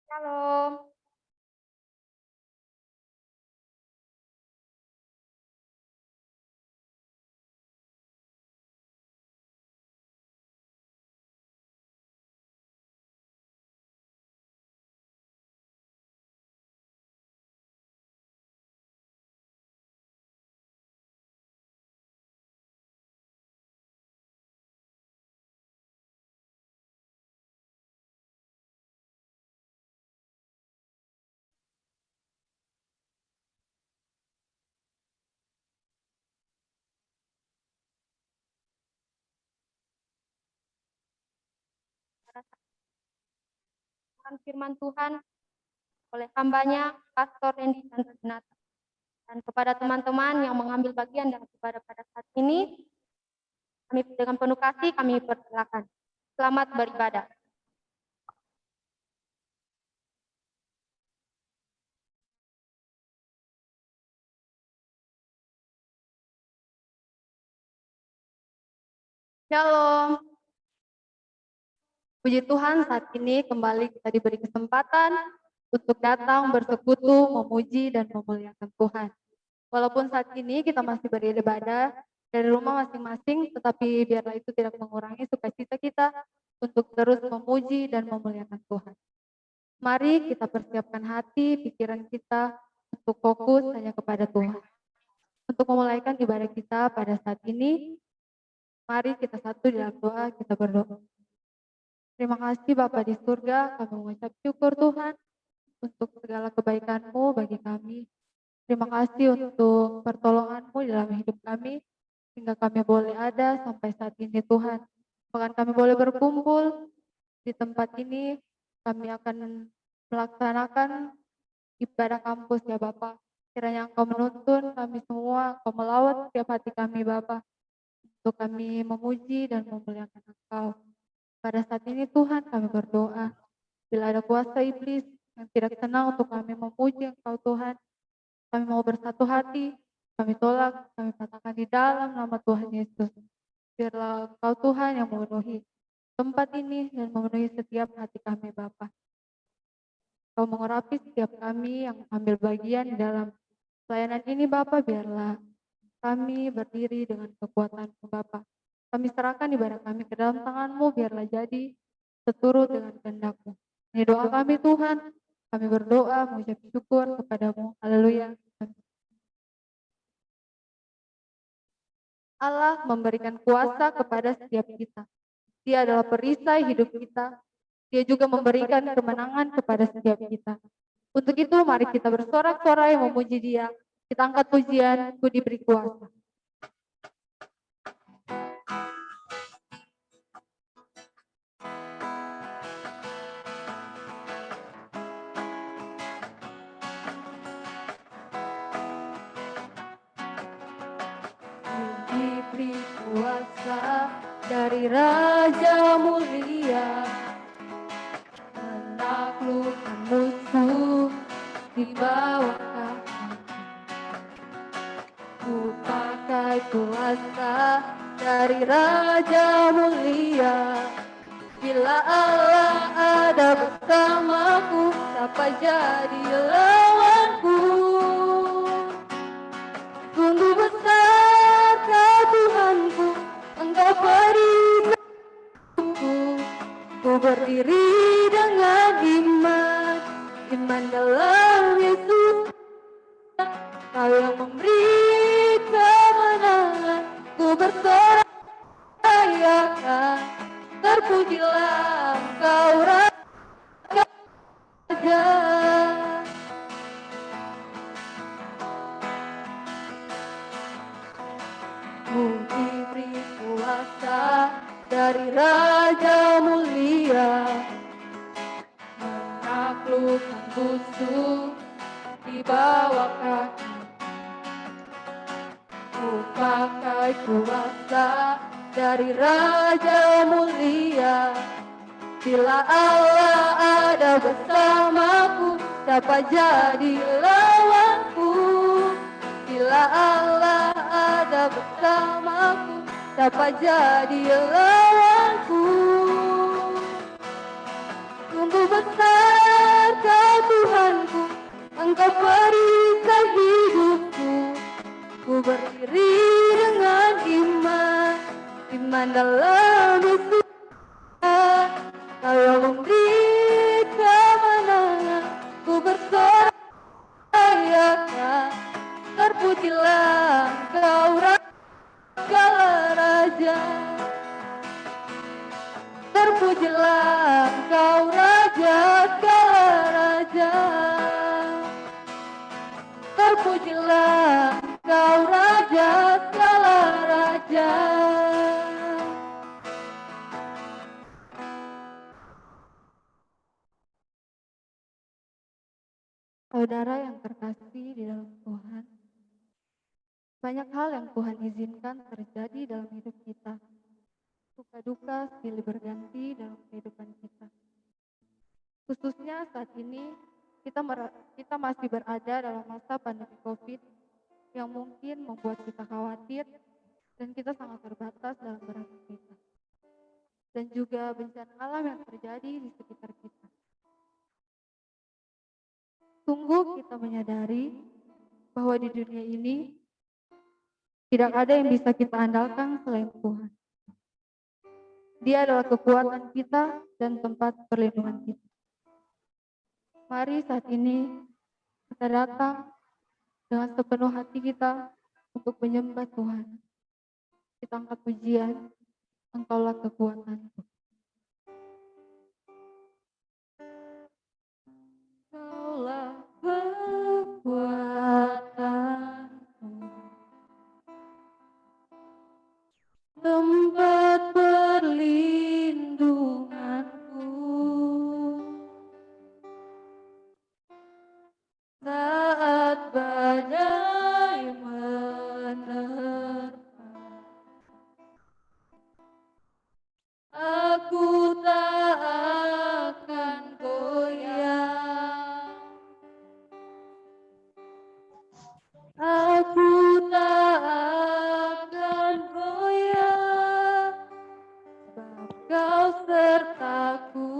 Halo. Firman Tuhan oleh hambanya, Pastor Randy Santagenata. Dan kepada teman-teman yang mengambil bagian dan kepada pada saat ini, kami dengan penuh kasih kami persilakan. Selamat beribadah. Shalom. Puji Tuhan, saat ini kembali kita diberi kesempatan untuk datang bersekutu, memuji dan memuliakan Tuhan. Walaupun saat ini kita masih beribadah dari rumah masing-masing, tetapi biarlah itu tidak mengurangi sukacita kita untuk terus memuji dan memuliakan Tuhan. Mari kita persiapkan hati, pikiran kita untuk fokus hanya kepada Tuhan. Untuk memulaikan ibadah kita pada saat ini, mari kita satu dalam doa, kita berdoa. Terima kasih Bapa di surga, kami mengucap syukur Tuhan untuk segala kebaikan-Mu bagi kami. Terima kasih untuk pertolongan-Mu dalam hidup kami, hingga kami boleh ada sampai saat ini Tuhan. Bahkan kami boleh berkumpul di tempat ini, kami akan melaksanakan ibadah kampus ya Bapak. Kiranya Engkau menuntun kami semua, Engkau melawat setiap hati kami Bapak, untuk kami memuji dan memuliakan Engkau. Pada saat ini Tuhan kami berdoa, bila ada kuasa iblis yang tidak senang untuk kami memuji Engkau Tuhan, kami mau bersatu hati, kami tolak, kami katakan di dalam nama Tuhan Yesus. Biarlah Engkau Tuhan yang memenuhi tempat ini dan memenuhi setiap hati kami Bapa. Kau mengurapi setiap kami yang ambil bagian di dalam pelayanan ini Bapa, biarlah kami berdiri dengan kekuatan-Mu Bapa. Kami serahkan ibadah kami ke dalam tangan-Mu, biarlah jadi seturut dengan kehendak-Mu. Ini doa kami Tuhan, kami berdoa mengucap syukur kepada-Mu. Haleluya. Allah memberikan kuasa kepada setiap kita. Dia adalah perisai hidup kita. Dia juga memberikan kemenangan kepada setiap kita. Untuk itu mari kita bersorak-sorai memuji Dia. Kita angkat pujian, Ku diberi kuasa. Diberi kuasa dari Raja Mulia, menaklukkan musuh di bawah kaki. Ku pakai kuasa dari Raja Mulia. Bila Allah ada bersamaku, siapa jadi lawanku? Sungguh besar Kau Tuhanku, Engkau beri aku. Ku berdiri dengan iman dalam Yesus. Kau yang memberi kemenangan, ku bersorak rayakan. Terpujilah Engkau Raja. Ku diberi kuasa dari Raja Mulia, menaklukkan musuh di bawah kaki. Ku pakai kuasa dari Raja Mulia. Bila Allah ada bersamaku, siapa jadi lawanku? Bila Allah ada bersamaku, siapa jadi lawanku? Sungguh besar kami suka, Kau yang memberi kemenangan, ku bersorak terpujilah Engkau segala raja, terpujilah Engkau Raja segala raja, terpujilah Engkau Raja segala raja. Saudara yang terkasih di dalam Tuhan, banyak hal yang Tuhan izinkan terjadi dalam hidup kita. Suka duka silih berganti dalam kehidupan kita. Khususnya saat ini kita masih berada dalam masa pandemi COVID yang mungkin membuat kita khawatir dan kita sangat terbatas dalam beraktivitas. Dan juga bencana alam yang terjadi di sekitar kita. Sungguh kita menyadari bahwa di dunia ini tidak ada yang bisa kita andalkan selain Tuhan. Dia adalah kekuatan kita dan tempat perlindungan kita. Mari saat ini kita datang dengan sepenuh hati kita untuk menyembah Tuhan. Kita angkat pujian, Engkaulah kekuatanku. Engkaulah kekuatanku, tempat perlindunganku, saat badai menerpa, aku tak akan goyah, aku tak akan goyah, sebab Kau sertaku.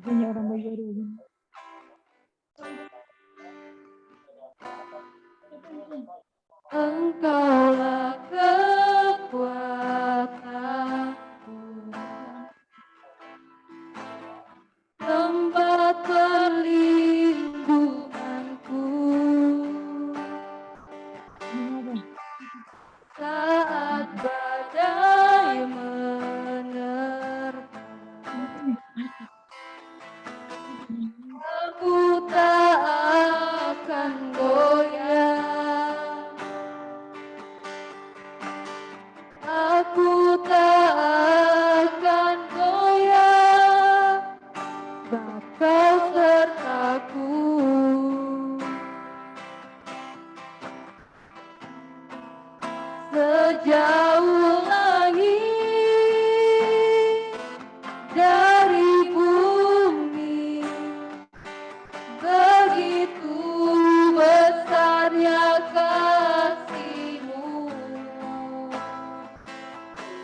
Punya orang baru. Engkaulah kekuatanku, tempat perlindunganku, saat badai menerpa, aku tak akan goyah, aku tak akan goyah, sebab Kau sertaku. Sejauh langit dari bumi, begitu besarnya kasih-Mu,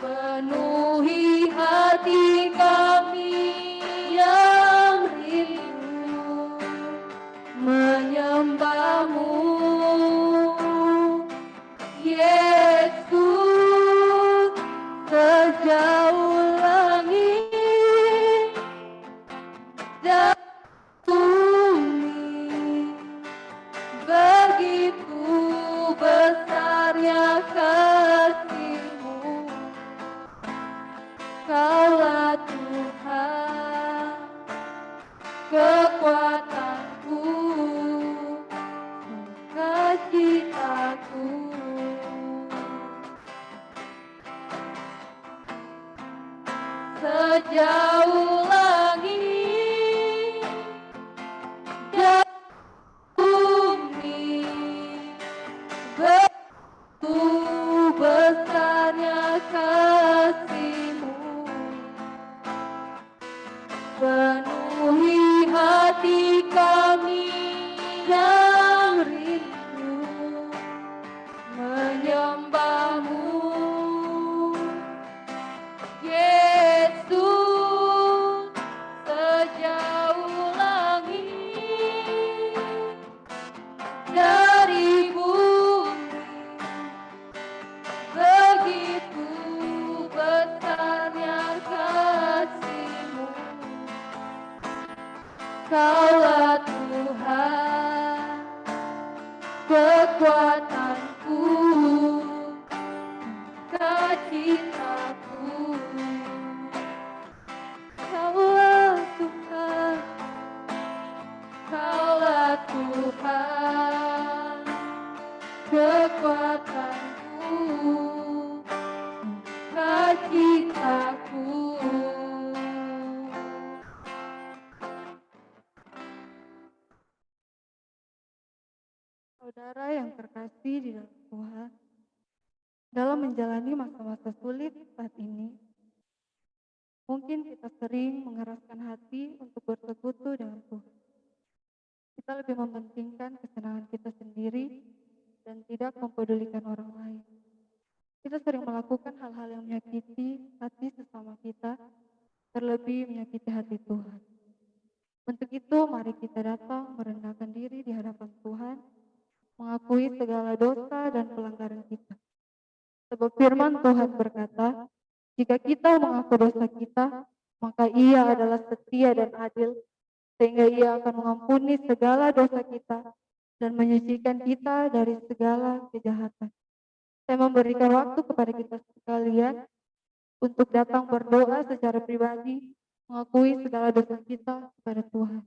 penuhi hati kami yang rindu menyembah-Mu, Yesus. Sejauh langit dan bumi, begitu besarnya kasih-Mu, Kaulah Tuhan, kekuatanku, sukacitaku. Sejauh langit dan bumi, begitu besarnya kasih-Mu, penuhi hati kami yang rindu menyembah-Mu, Yesus. Kaulah Tuhan, kekuatanku, cintaku. Kaulah Tuhan, Kaulah Tuhan, kekuatanku, cintaku. Saudara yang terkasih di dalam Tuhan, dalam menjalani masa-masa sulit saat ini, mungkin kita sering mengeraskan hati untuk bersekutu dengan Tuhan. Kita lebih mementingkan kesenangan kita sendiri dan tidak mempedulikan orang lain. Kita sering melakukan hal-hal yang menyakiti hati sesama kita, terlebih menyakiti hati Tuhan. Untuk itu, mari kita datang merendahkan diri di hadapan Tuhan, mengakui segala dosa dan pelanggaran kita. Sebab firman Tuhan berkata, jika kita mengaku dosa kita, maka Ia adalah setia dan adil, sehingga Ia akan mengampuni segala dosa kita dan menyucikan kita dari segala kejahatan. Saya memberikan waktu kepada kita sekalian untuk datang berdoa secara pribadi, mengakui segala dosa kita kepada Tuhan.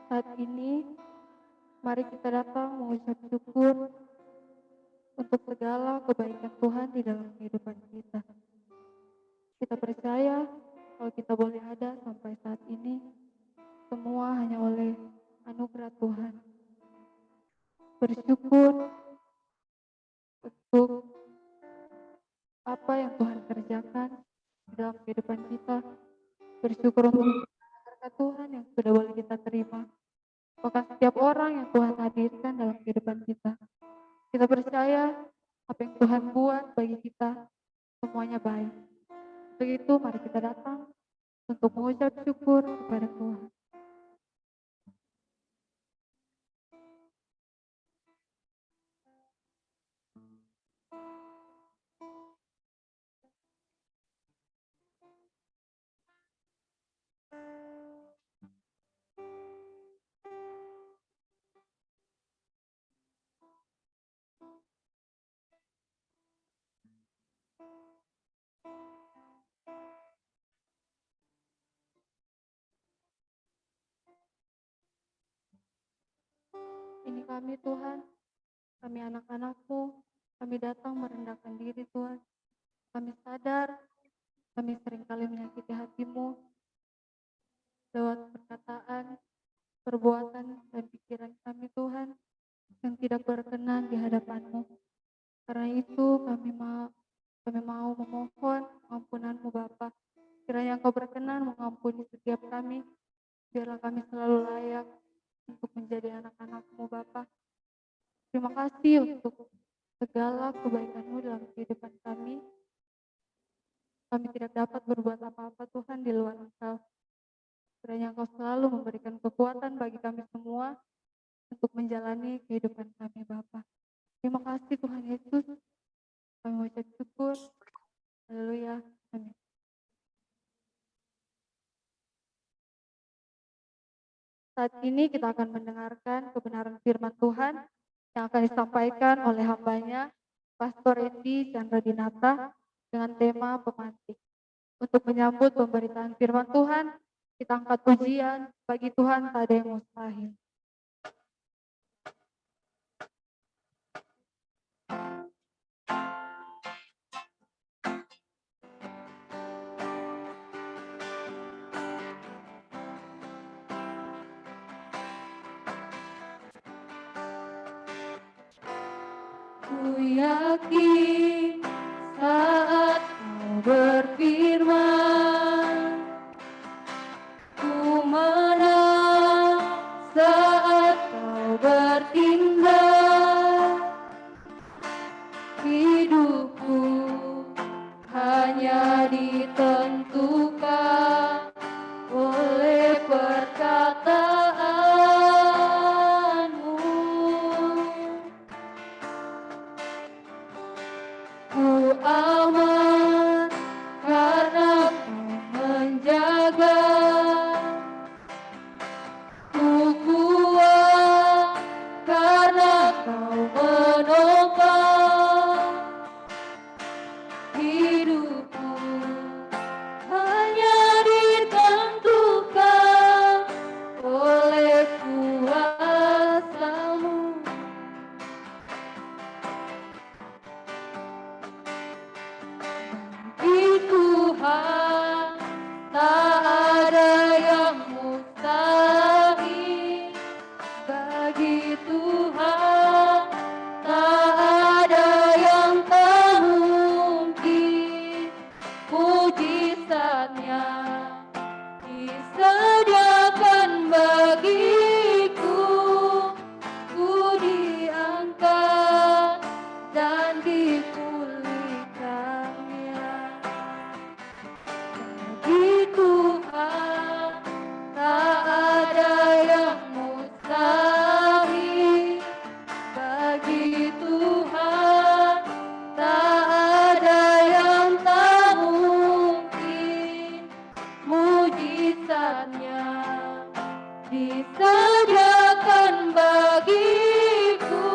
Saat ini, mari kita datang mengucap syukur untuk segala kebaikan Tuhan di dalam kehidupan kita. Kita percaya kalau kita boleh ada sampai saat ini, semua hanya oleh anugerah Tuhan. Bersyukur untuk apa yang Tuhan kerjakan di dalam kehidupan kita. Bersyukur untuk berkat Tuhan yang sudah boleh kita terima. Bahkan setiap orang yang Tuhan hadirkan dalam kehidupan kita. Kita percaya apa yang Tuhan buat bagi kita semuanya baik. Begitu mari kita datang untuk mengucap syukur kepada Tuhan. Ini kami Tuhan, kami anak-anak-Mu, kami datang merendahkan diri Tuhan. Kami sadar, kami seringkali menyakiti hati-Mu lewat perkataan, perbuatan, dan pikiran kami Tuhan yang tidak berkenan di hadapan-Mu. Karena itu kami mau memohon ampunan-Mu Bapa. Kiranya Engkau berkenan mengampuni setiap kami, biarlah kami selalu layak untuk menjadi anak-anak-Mu Bapa. Terima kasih untuk segala kebaikan-Mu dalam kehidupan kami. Kami tidak dapat berbuat apa-apa Tuhan di luar Engkau. Kiranya Engkau selalu memberikan kekuatan bagi kami semua untuk menjalani kehidupan kami Bapa. Terima kasih Tuhan Yesus. Kami mengucap syukur. Haleluya. Amin. Saat ini kita akan mendengarkan kebenaran firman Tuhan yang akan disampaikan oleh hambanya, Pastor Endi Chandra Dinata, dengan tema pemantik. Untuk menyambut pemberitaan firman Tuhan, kita angkat pujian, bagi Tuhan tak ada yang mustahil. Ku yakin saat Kau berfirman, ku menang saat Kau bertindak. Hidupku hanya ditentukan oleh perkataanmu. Ku aman karena Kau menjaga. Ku kuat karena Kau menopang. Hidupku hanya ditentukan oleh kuasa-Mu. Bagi Tuhan tak ada yang mustahil. Bagi Tuhan tak ada yang tak mungkin. Mujizatnya disediakan bagiku. Ku diangkat dan dipulihkannya. Bagi Tuhan tak ada yang mustahil. Bagi Tuhan tak ada yang tak mungkin. Mujizatnya disediakan bagiku.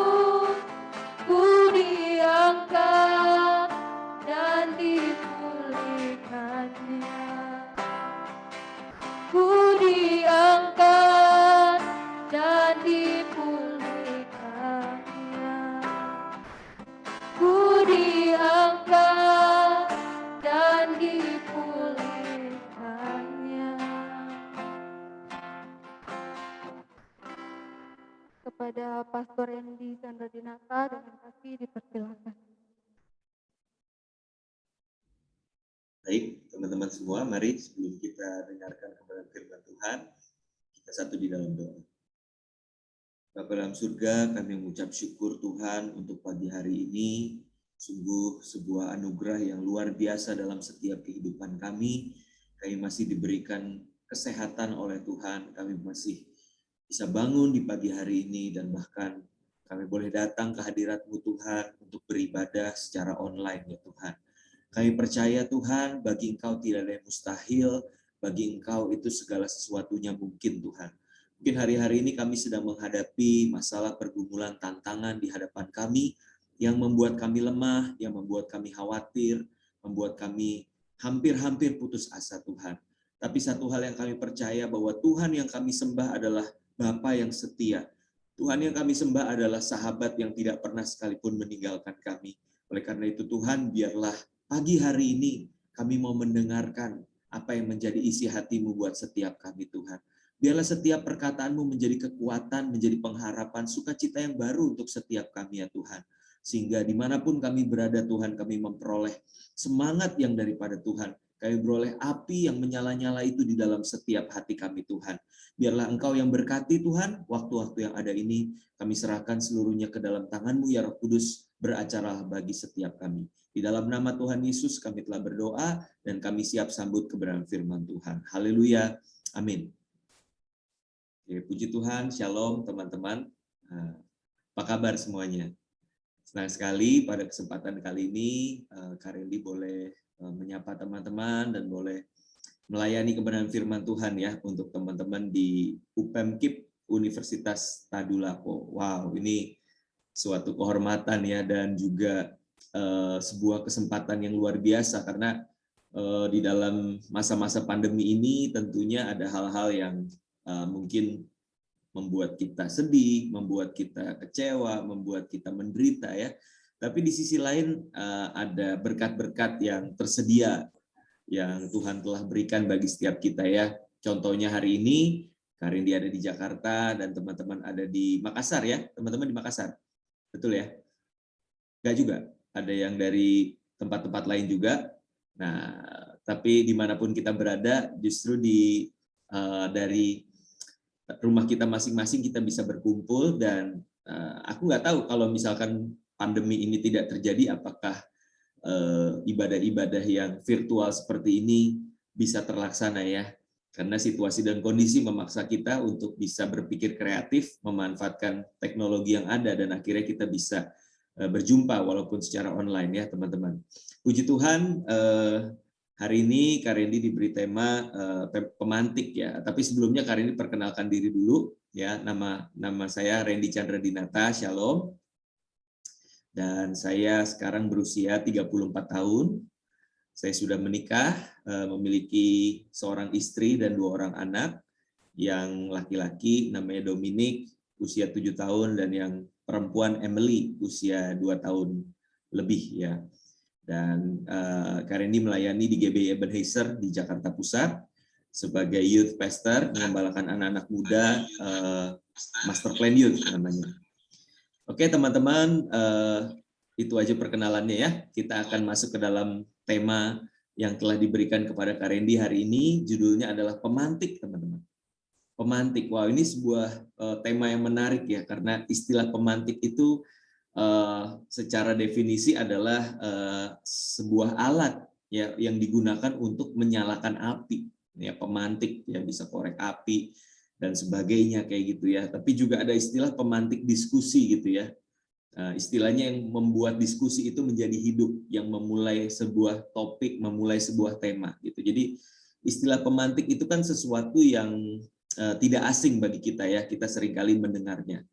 Ku diangkat dan dipulihkannya. Ku diangkat dan dipulihkannya. Ku diangkat dan dipulihkannya. Kepada Pastor Endi Chandra Dinata dengan kasih dipersilakan. Baik, teman-teman semua, mari sebelum kita dengarkan kebenaran firman Tuhan, kita satu di dalam doa. Bapa dalam surga, kami mengucap syukur Tuhan untuk pagi hari ini. Sungguh sebuah anugerah yang luar biasa dalam setiap kehidupan kami. Kami masih diberikan kesehatan oleh Tuhan. Kami masih bisa bangun di pagi hari ini dan bahkan kami boleh datang ke hadirat-Mu Tuhan untuk beribadah secara online ya Tuhan. Kami percaya Tuhan, bagi Engkau tidak ada yang mustahil, bagi Engkau itu segala sesuatunya mungkin Tuhan. Mungkin hari-hari ini kami sedang menghadapi masalah pergumulan tantangan di hadapan kami, yang membuat kami lemah, yang membuat kami khawatir, membuat kami hampir-hampir putus asa Tuhan. Tapi satu hal yang kami percaya bahwa Tuhan yang kami sembah adalah Bapa yang setia. Tuhan yang kami sembah adalah sahabat yang tidak pernah sekalipun meninggalkan kami. Oleh karena itu Tuhan, biarlah pagi hari ini kami mau mendengarkan apa yang menjadi isi hati-Mu buat setiap kami Tuhan. Biarlah setiap perkataan-Mu menjadi kekuatan, menjadi pengharapan, sukacita yang baru untuk setiap kami ya Tuhan. Sehingga dimanapun kami berada Tuhan, kami memperoleh semangat yang daripada Tuhan. Kami beroleh api yang menyala-nyala itu di dalam setiap hati kami Tuhan. Biarlah Engkau yang berkati Tuhan, waktu-waktu yang ada ini kami serahkan seluruhnya ke dalam tangan-Mu ya Roh Kudus, beracaralah bagi setiap kami. Di dalam nama Tuhan Yesus kami telah berdoa dan kami siap sambut kebenaran firman Tuhan. Haleluya. Amin. Oke, puji Tuhan, shalom teman-teman. Apa kabar semuanya? Senang sekali pada kesempatan kali ini Kak Randy boleh menyapa teman-teman dan boleh melayani kebenaran firman Tuhan ya untuk teman-teman di UPEMKIP Universitas Tadulako. Wow, ini suatu kehormatan ya dan juga sebuah kesempatan yang luar biasa karena di dalam masa-masa pandemi ini tentunya ada hal-hal yang mungkin membuat kita sedih, membuat kita kecewa, membuat kita menderita ya. Tapi di sisi lain ada berkat-berkat yang tersedia yang Tuhan telah berikan bagi setiap kita ya. Contohnya hari ini Kak Randy ada di Jakarta dan teman-teman ada di Makassar ya. Teman-teman di Makassar. Betul ya? Enggak juga, ada yang dari tempat-tempat lain juga. Nah, tapi dimanapun kita berada, justru dari rumah kita masing-masing kita bisa berkumpul. Dan aku nggak tahu kalau misalkan pandemi ini tidak terjadi, apakah ibadah-ibadah yang virtual seperti ini bisa terlaksana ya. Karena situasi dan kondisi memaksa kita untuk bisa berpikir kreatif, memanfaatkan teknologi yang ada, dan akhirnya kita bisa berjumpa walaupun secara online ya teman-teman. Puji Tuhan, hari ini Kak Randy diberi tema pemantik ya. Tapi sebelumnya Kak Randy perkenalkan diri dulu ya. Nama saya Randy Chandra Dinata, Shalom. Dan saya sekarang berusia 34 tahun. Saya sudah menikah, memiliki seorang istri dan 2 orang anak. Yang laki-laki namanya Dominic, usia 7 tahun, dan yang perempuan Emily, usia 2 tahun lebih ya. Dan Kak Randy melayani di GBI Ebenezer di Jakarta Pusat sebagai youth pastor, mengembalakan anak-anak muda, Master Plan Youth namanya. Oke teman-teman, itu aja perkenalannya ya. Kita akan masuk ke dalam tema yang telah diberikan kepada Kak Randy hari ini. Judulnya adalah pemantik, teman-teman. Pemantik. Wow, ini sebuah tema yang menarik ya, karena istilah pemantik itu secara definisi adalah sebuah alat ya yang digunakan untuk menyalakan api. Ya, pemantik ya, bisa korek api dan sebagainya kayak gitu ya. Tapi juga ada istilah pemantik diskusi gitu ya. Istilahnya yang membuat diskusi itu menjadi hidup, yang memulai sebuah topik, memulai sebuah tema gitu. Jadi istilah pemantik itu kan sesuatu yang tidak asing bagi kita ya, kita seringkali mendengarnya.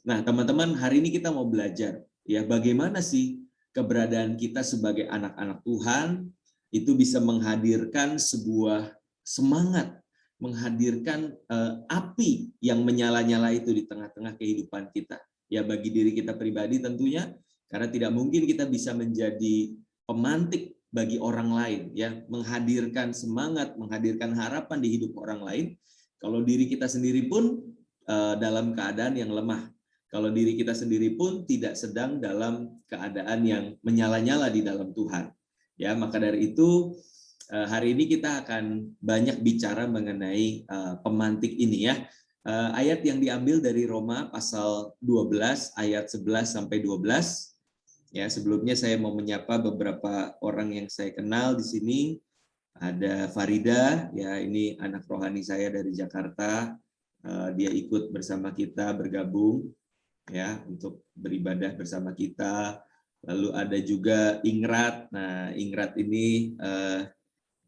Nah teman-teman, hari ini kita mau belajar ya bagaimana sih keberadaan kita sebagai anak-anak Tuhan itu bisa menghadirkan sebuah semangat, menghadirkan api yang menyala-nyala itu di tengah-tengah kehidupan kita. Ya bagi diri kita pribadi tentunya, karena tidak mungkin kita bisa menjadi pemantik bagi orang lain ya, menghadirkan semangat, menghadirkan harapan di hidup orang lain kalau diri kita sendiri pun dalam keadaan yang lemah, kalau diri kita sendiri pun tidak sedang dalam keadaan yang menyala-nyala di dalam Tuhan ya. Maka dari itu hari ini kita akan banyak bicara mengenai pemantik ini ya. Ayat yang diambil dari Roma pasal 12 ayat 11 sampai 12. Ya, sebelumnya saya mau menyapa beberapa orang yang saya kenal di sini. Ada Farida, ya ini anak rohani saya dari Jakarta. Dia ikut bersama kita bergabung ya untuk beribadah bersama kita. Lalu ada juga Ingrat. Nah, Ingrat ini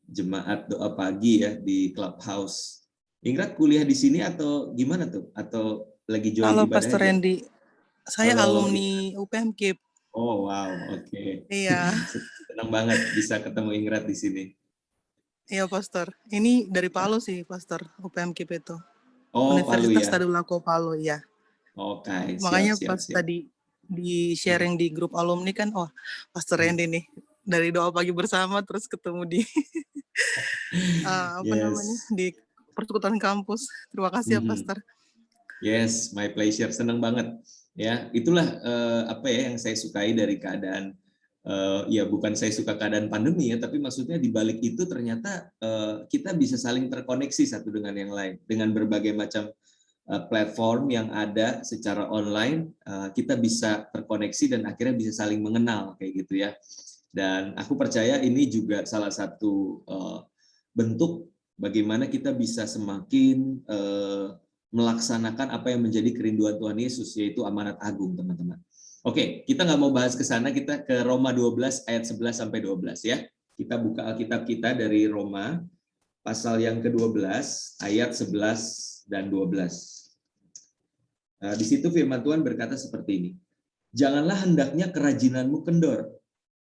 jemaat doa pagi ya di Clubhouse. Ingrat kuliah di sini atau gimana tuh? Atau lagi join Halo ibadah Pastor aja? Randy, saya Halo. alumni UPMKIP. Oh wow, oke. Iya. Senang banget bisa ketemu Ingrat di sini. Iya Pastor, ini dari Palu sih Pastor, UPMKIP itu. Oh Universitas Palu ya. Tadulako Palu ya. Oke, Makanya siap. pas tadi di sharing di grup alumni kan, wah Pastor Randy nih dari doa pagi bersama terus ketemu di di persekutuan kampus. Terima kasih ya Pastor. Yes, my pleasure. Senang banget. Ya, itulah apa ya yang saya sukai dari keadaan. Ya bukan saya suka keadaan pandemi ya, tapi maksudnya di balik itu ternyata kita bisa saling terkoneksi satu dengan yang lain dengan berbagai macam platform yang ada secara online. Kita bisa terkoneksi dan akhirnya bisa saling mengenal kayak gitu ya. Dan aku percaya ini juga salah satu bentuk bagaimana kita bisa semakin melaksanakan apa yang menjadi kerinduan Tuhan Yesus, yaitu amanat agung, teman-teman. Oke, kita nggak mau bahas ke sana, kita ke Roma 12 ayat 11 sampai 12 ya. Kita buka Alkitab kita dari Roma pasal yang ke-12 ayat 11 dan 12. Di situ firman Tuhan berkata seperti ini. Janganlah hendaknya kerajinanmu kendor,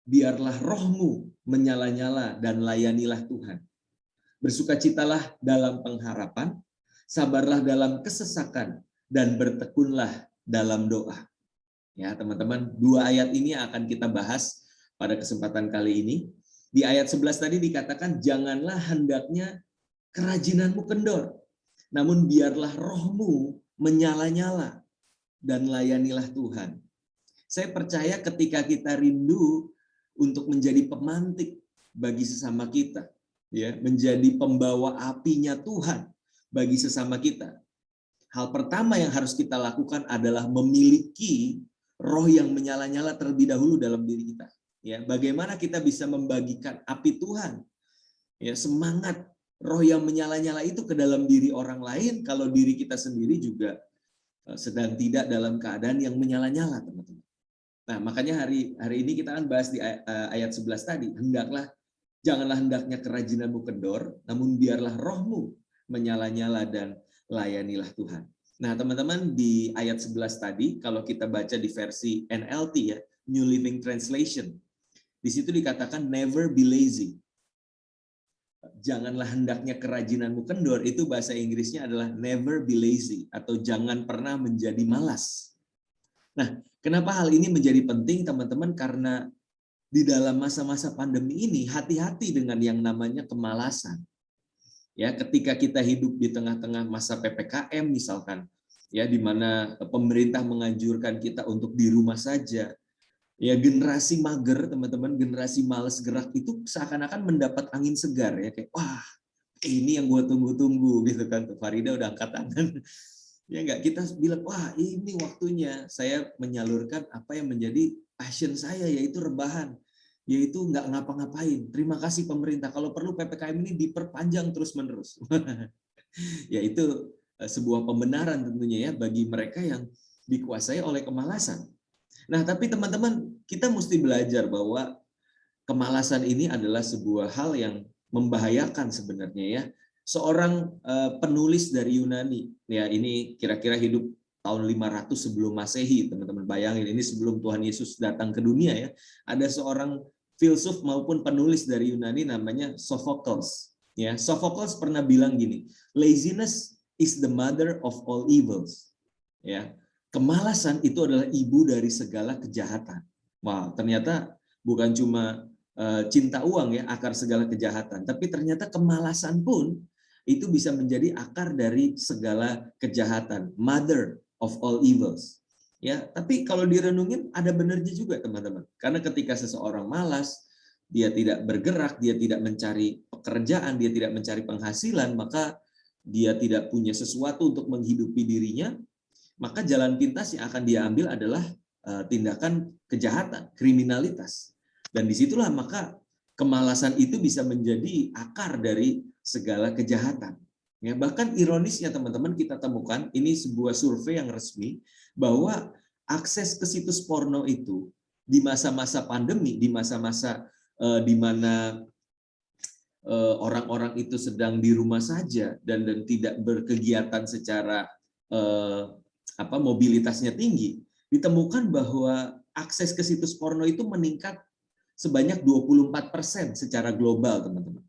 biarlah rohmu menyala-nyala dan layanilah Tuhan. Bersukacitalah dalam pengharapan, sabarlah dalam kesesakan, dan bertekunlah dalam doa. Ya, teman-teman, 2 ayat ini akan kita bahas pada kesempatan kali ini. Di ayat 11 tadi dikatakan, janganlah hendaknya kerajinanmu kendor, namun biarlah rohmu menyala-nyala dan layanilah Tuhan. Saya percaya ketika kita rindu untuk menjadi pemantik bagi sesama kita, ya, menjadi pembawa apinya Tuhan bagi sesama kita. Hal pertama yang harus kita lakukan adalah memiliki roh yang menyala-nyala terlebih dahulu dalam diri kita. Ya, bagaimana kita bisa membagikan api Tuhan, ya, semangat roh yang menyala-nyala itu ke dalam diri orang lain kalau diri kita sendiri juga sedang tidak dalam keadaan yang menyala-nyala, teman-teman. Nah, makanya hari ini kita akan bahas di ayat 11 tadi, janganlah hendaknya kerajinanmu kendor, namun biarlah rohmu menyala-nyala dan layanilah Tuhan. Nah, teman-teman, di ayat 11 tadi, kalau kita baca di versi NLT, ya, New Living Translation, di situ dikatakan never be lazy. Janganlah hendaknya kerajinanmu kendor, itu bahasa Inggrisnya adalah never be lazy, atau jangan pernah menjadi malas. Nah, kenapa hal ini menjadi penting, teman-teman? Karena di dalam masa-masa pandemi ini, hati-hati dengan yang namanya kemalasan. Ya, ketika kita hidup di tengah-tengah masa PPKM misalkan, ya, di mana pemerintah menganjurkan kita untuk di rumah saja. Ya, generasi mager, teman-teman, generasi malas gerak itu seakan-akan mendapat angin segar, ya, kayak wah, ini yang gue tunggu-tunggu gitu kan. Farida udah angkat tangan. Ya enggak, kita bilang, wah ini waktunya saya menyalurkan apa yang menjadi passion saya, yaitu rebahan, yaitu nggak ngapa-ngapain. Terima kasih pemerintah, kalau perlu PPKM ini diperpanjang terus-menerus. Ya, itu sebuah pembenaran tentunya, ya, bagi mereka yang dikuasai oleh kemalasan. Nah, tapi teman-teman, kita mesti belajar bahwa kemalasan ini adalah sebuah hal yang membahayakan sebenarnya, ya. Seorang penulis dari Yunani, ya, ini kira-kira hidup tahun 500 sebelum Masehi, teman-teman bayangin, ini sebelum Tuhan Yesus datang ke dunia, ya. Ada seorang filsuf maupun penulis dari Yunani namanya Sophocles, ya. Sophocles pernah bilang gini, laziness is the mother of all evils, ya. Kemalasan itu adalah ibu dari segala kejahatan. Wah, ternyata bukan cuma cinta uang, ya, akar segala kejahatan, tapi ternyata kemalasan pun itu bisa menjadi akar dari segala kejahatan, mother of all evils. Ya, tapi kalau direnungin ada benarnya juga, teman-teman. Karena ketika seseorang malas, dia tidak bergerak, dia tidak mencari pekerjaan, dia tidak mencari penghasilan, maka dia tidak punya sesuatu untuk menghidupi dirinya, maka jalan pintas yang akan dia ambil adalah tindakan kejahatan, kriminalitas. Dan disitulah maka kemalasan itu bisa menjadi akar dari segala kejahatan. Ya, bahkan ironisnya, teman-teman, kita temukan ini sebuah survei yang resmi bahwa akses ke situs porno itu di masa-masa pandemi, di masa-masa di mana orang-orang itu sedang di rumah saja dan tidak berkegiatan secara mobilitasnya tinggi, ditemukan bahwa akses ke situs porno itu meningkat sebanyak 24% secara global, teman-teman.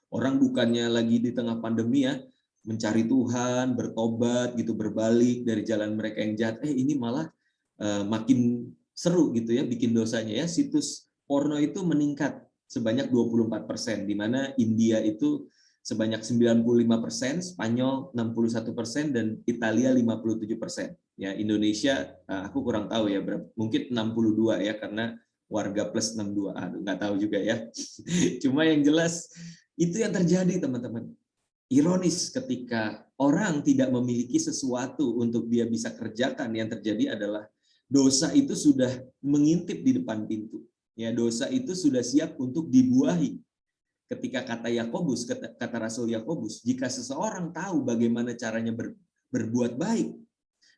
Orang bukannya lagi di tengah pandemi, ya, mencari Tuhan, bertobat gitu, berbalik dari jalan mereka yang jahat, ini malah makin seru gitu, ya, bikin dosanya, ya. Situs porno itu meningkat sebanyak 24%, di mana India itu sebanyak 95%, Spanyol 61%, dan Italia 57%. Ya, Indonesia aku kurang tahu, ya, berapa, mungkin 62, ya, karena warga plus 62, nggak tahu juga, ya. Cuma yang jelas itu yang terjadi, teman-teman. Ironis, ketika orang tidak memiliki sesuatu untuk dia bisa kerjakan, yang terjadi adalah dosa itu sudah mengintip di depan pintu. Ya, dosa itu sudah siap untuk dibuahi. Ketika kata Yakobus, kata Rasul Yakobus, jika seseorang tahu bagaimana caranya berbuat baik,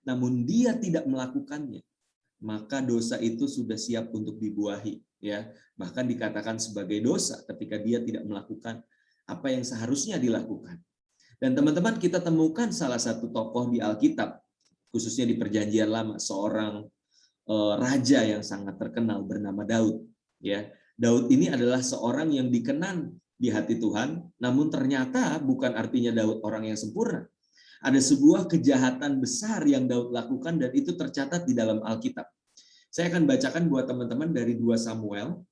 namun dia tidak melakukannya, maka dosa itu sudah siap untuk dibuahi. Ya, bahkan dikatakan sebagai dosa ketika dia tidak melakukan apa yang seharusnya dilakukan. Dan teman-teman, kita temukan salah satu tokoh di Alkitab, khususnya di Perjanjian Lama, seorang raja yang sangat terkenal bernama Daud. Ya, Daud ini adalah seorang yang dikenan di hati Tuhan, namun ternyata bukan artinya Daud orang yang sempurna. Ada sebuah kejahatan besar yang Daud lakukan, dan itu tercatat di dalam Alkitab. Saya akan bacakan buat teman-teman dari 2 Samuel,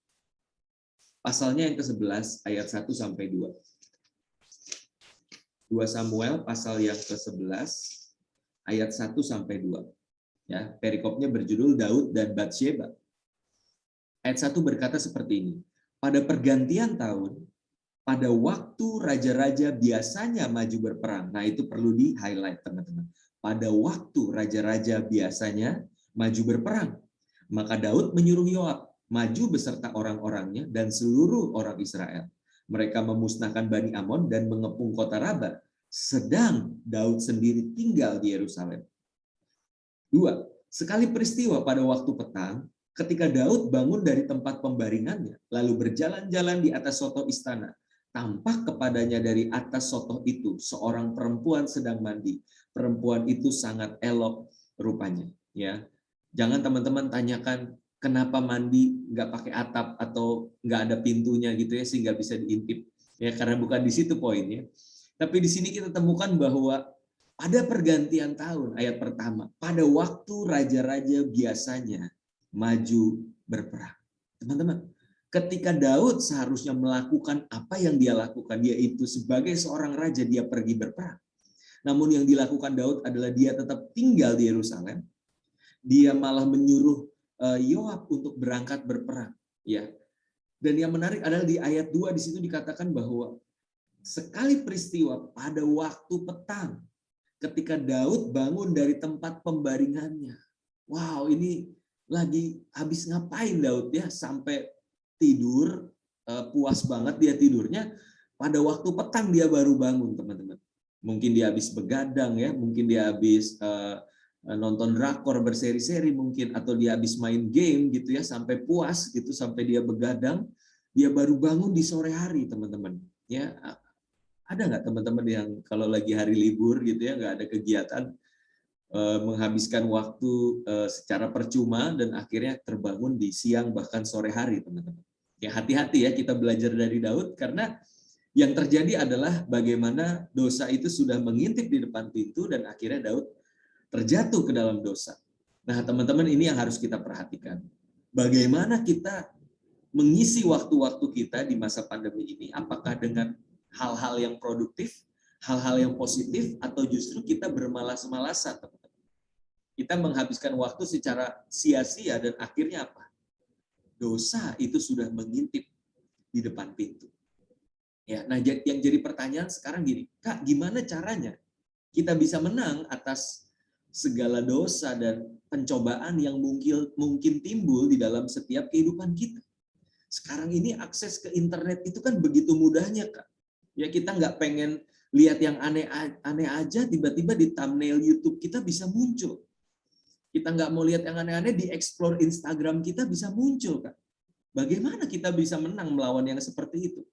pasalnya yang ke-11, ayat 1-2. 2 Samuel pasal yang ke-11, ayat 1-2. Ya, perikopnya berjudul Daud dan Batsyeba. Ayat 1 berkata seperti ini. Pada pergantian tahun, pada waktu raja-raja biasanya maju berperang. Nah, itu perlu di-highlight, teman-teman. Pada waktu raja-raja biasanya maju berperang, maka Daud menyuruh Yoab maju beserta orang-orangnya dan seluruh orang Israel. Mereka memusnahkan Bani Amon dan mengepung kota Raba, sedang Daud sendiri tinggal di Yerusalem. 2. Sekali peristiwa pada waktu petang, ketika Daud bangun dari tempat pembaringannya, lalu berjalan-jalan di atas soto istana, tampak kepadanya dari atas soto itu seorang perempuan sedang mandi. Perempuan itu sangat elok rupanya. Ya, jangan teman-teman tanyakan kenapa mandi nggak pakai atap atau nggak ada pintunya gitu ya sehingga bisa diintip. Ya, karena bukan di situ poinnya. Tapi di sini kita temukan bahwa pada pergantian tahun, ayat pertama, pada waktu raja-raja biasanya maju berperang. Teman-teman, ketika Daud seharusnya melakukan apa yang dia lakukan, yaitu sebagai seorang raja dia pergi berperang. Namun yang dilakukan Daud adalah dia tetap tinggal di Yerusalem. Dia malah menyuruh Yoab untuk berangkat berperang. Ya. Dan yang menarik adalah di ayat 2 di situ dikatakan bahwa sekali peristiwa pada waktu petang, ketika Daud bangun dari tempat pembaringannya. Wow, ini lagi habis ngapain Daud ya sampai tidur, puas banget dia tidurnya. Pada waktu petang dia baru bangun, teman-teman. Mungkin dia habis begadang ya, mungkin dia habis nonton drakor berseri-seri mungkin, atau dia habis main game gitu ya sampai puas gitu, sampai dia begadang. Dia baru bangun di sore hari, teman-teman. Ya, ada nggak teman-teman yang kalau lagi hari libur gitu ya, nggak ada kegiatan, menghabiskan waktu secara percuma dan akhirnya terbangun di siang bahkan sore hari, teman-teman. Ya, hati-hati ya kita belajar dari Daud, karena yang terjadi adalah bagaimana dosa itu sudah mengintip di depan pintu dan akhirnya Daud terjatuh ke dalam dosa. Nah, teman-teman, ini yang harus kita perhatikan. Bagaimana kita mengisi waktu-waktu kita di masa pandemi ini, apakah dengan hal-hal yang produktif, hal-hal yang positif, atau justru kita bermalas-malasan, teman-teman. Kita menghabiskan waktu secara sia-sia dan akhirnya apa? Dosa itu sudah mengintip di depan pintu. Ya, nah yang jadi pertanyaan sekarang gini, Kak, gimana caranya kita bisa menang atas segala dosa dan pencobaan yang mungkin timbul di dalam setiap kehidupan kita? Sekarang ini akses ke internet itu kan begitu mudahnya, Kak. Ya, kita nggak pengen lihat yang aneh-aneh aja, tiba-tiba di thumbnail YouTube kita bisa muncul. Kita nggak mau lihat yang aneh-aneh, di explore Instagram kita bisa muncul, Kak. Bagaimana kita bisa menang melawan yang seperti itu?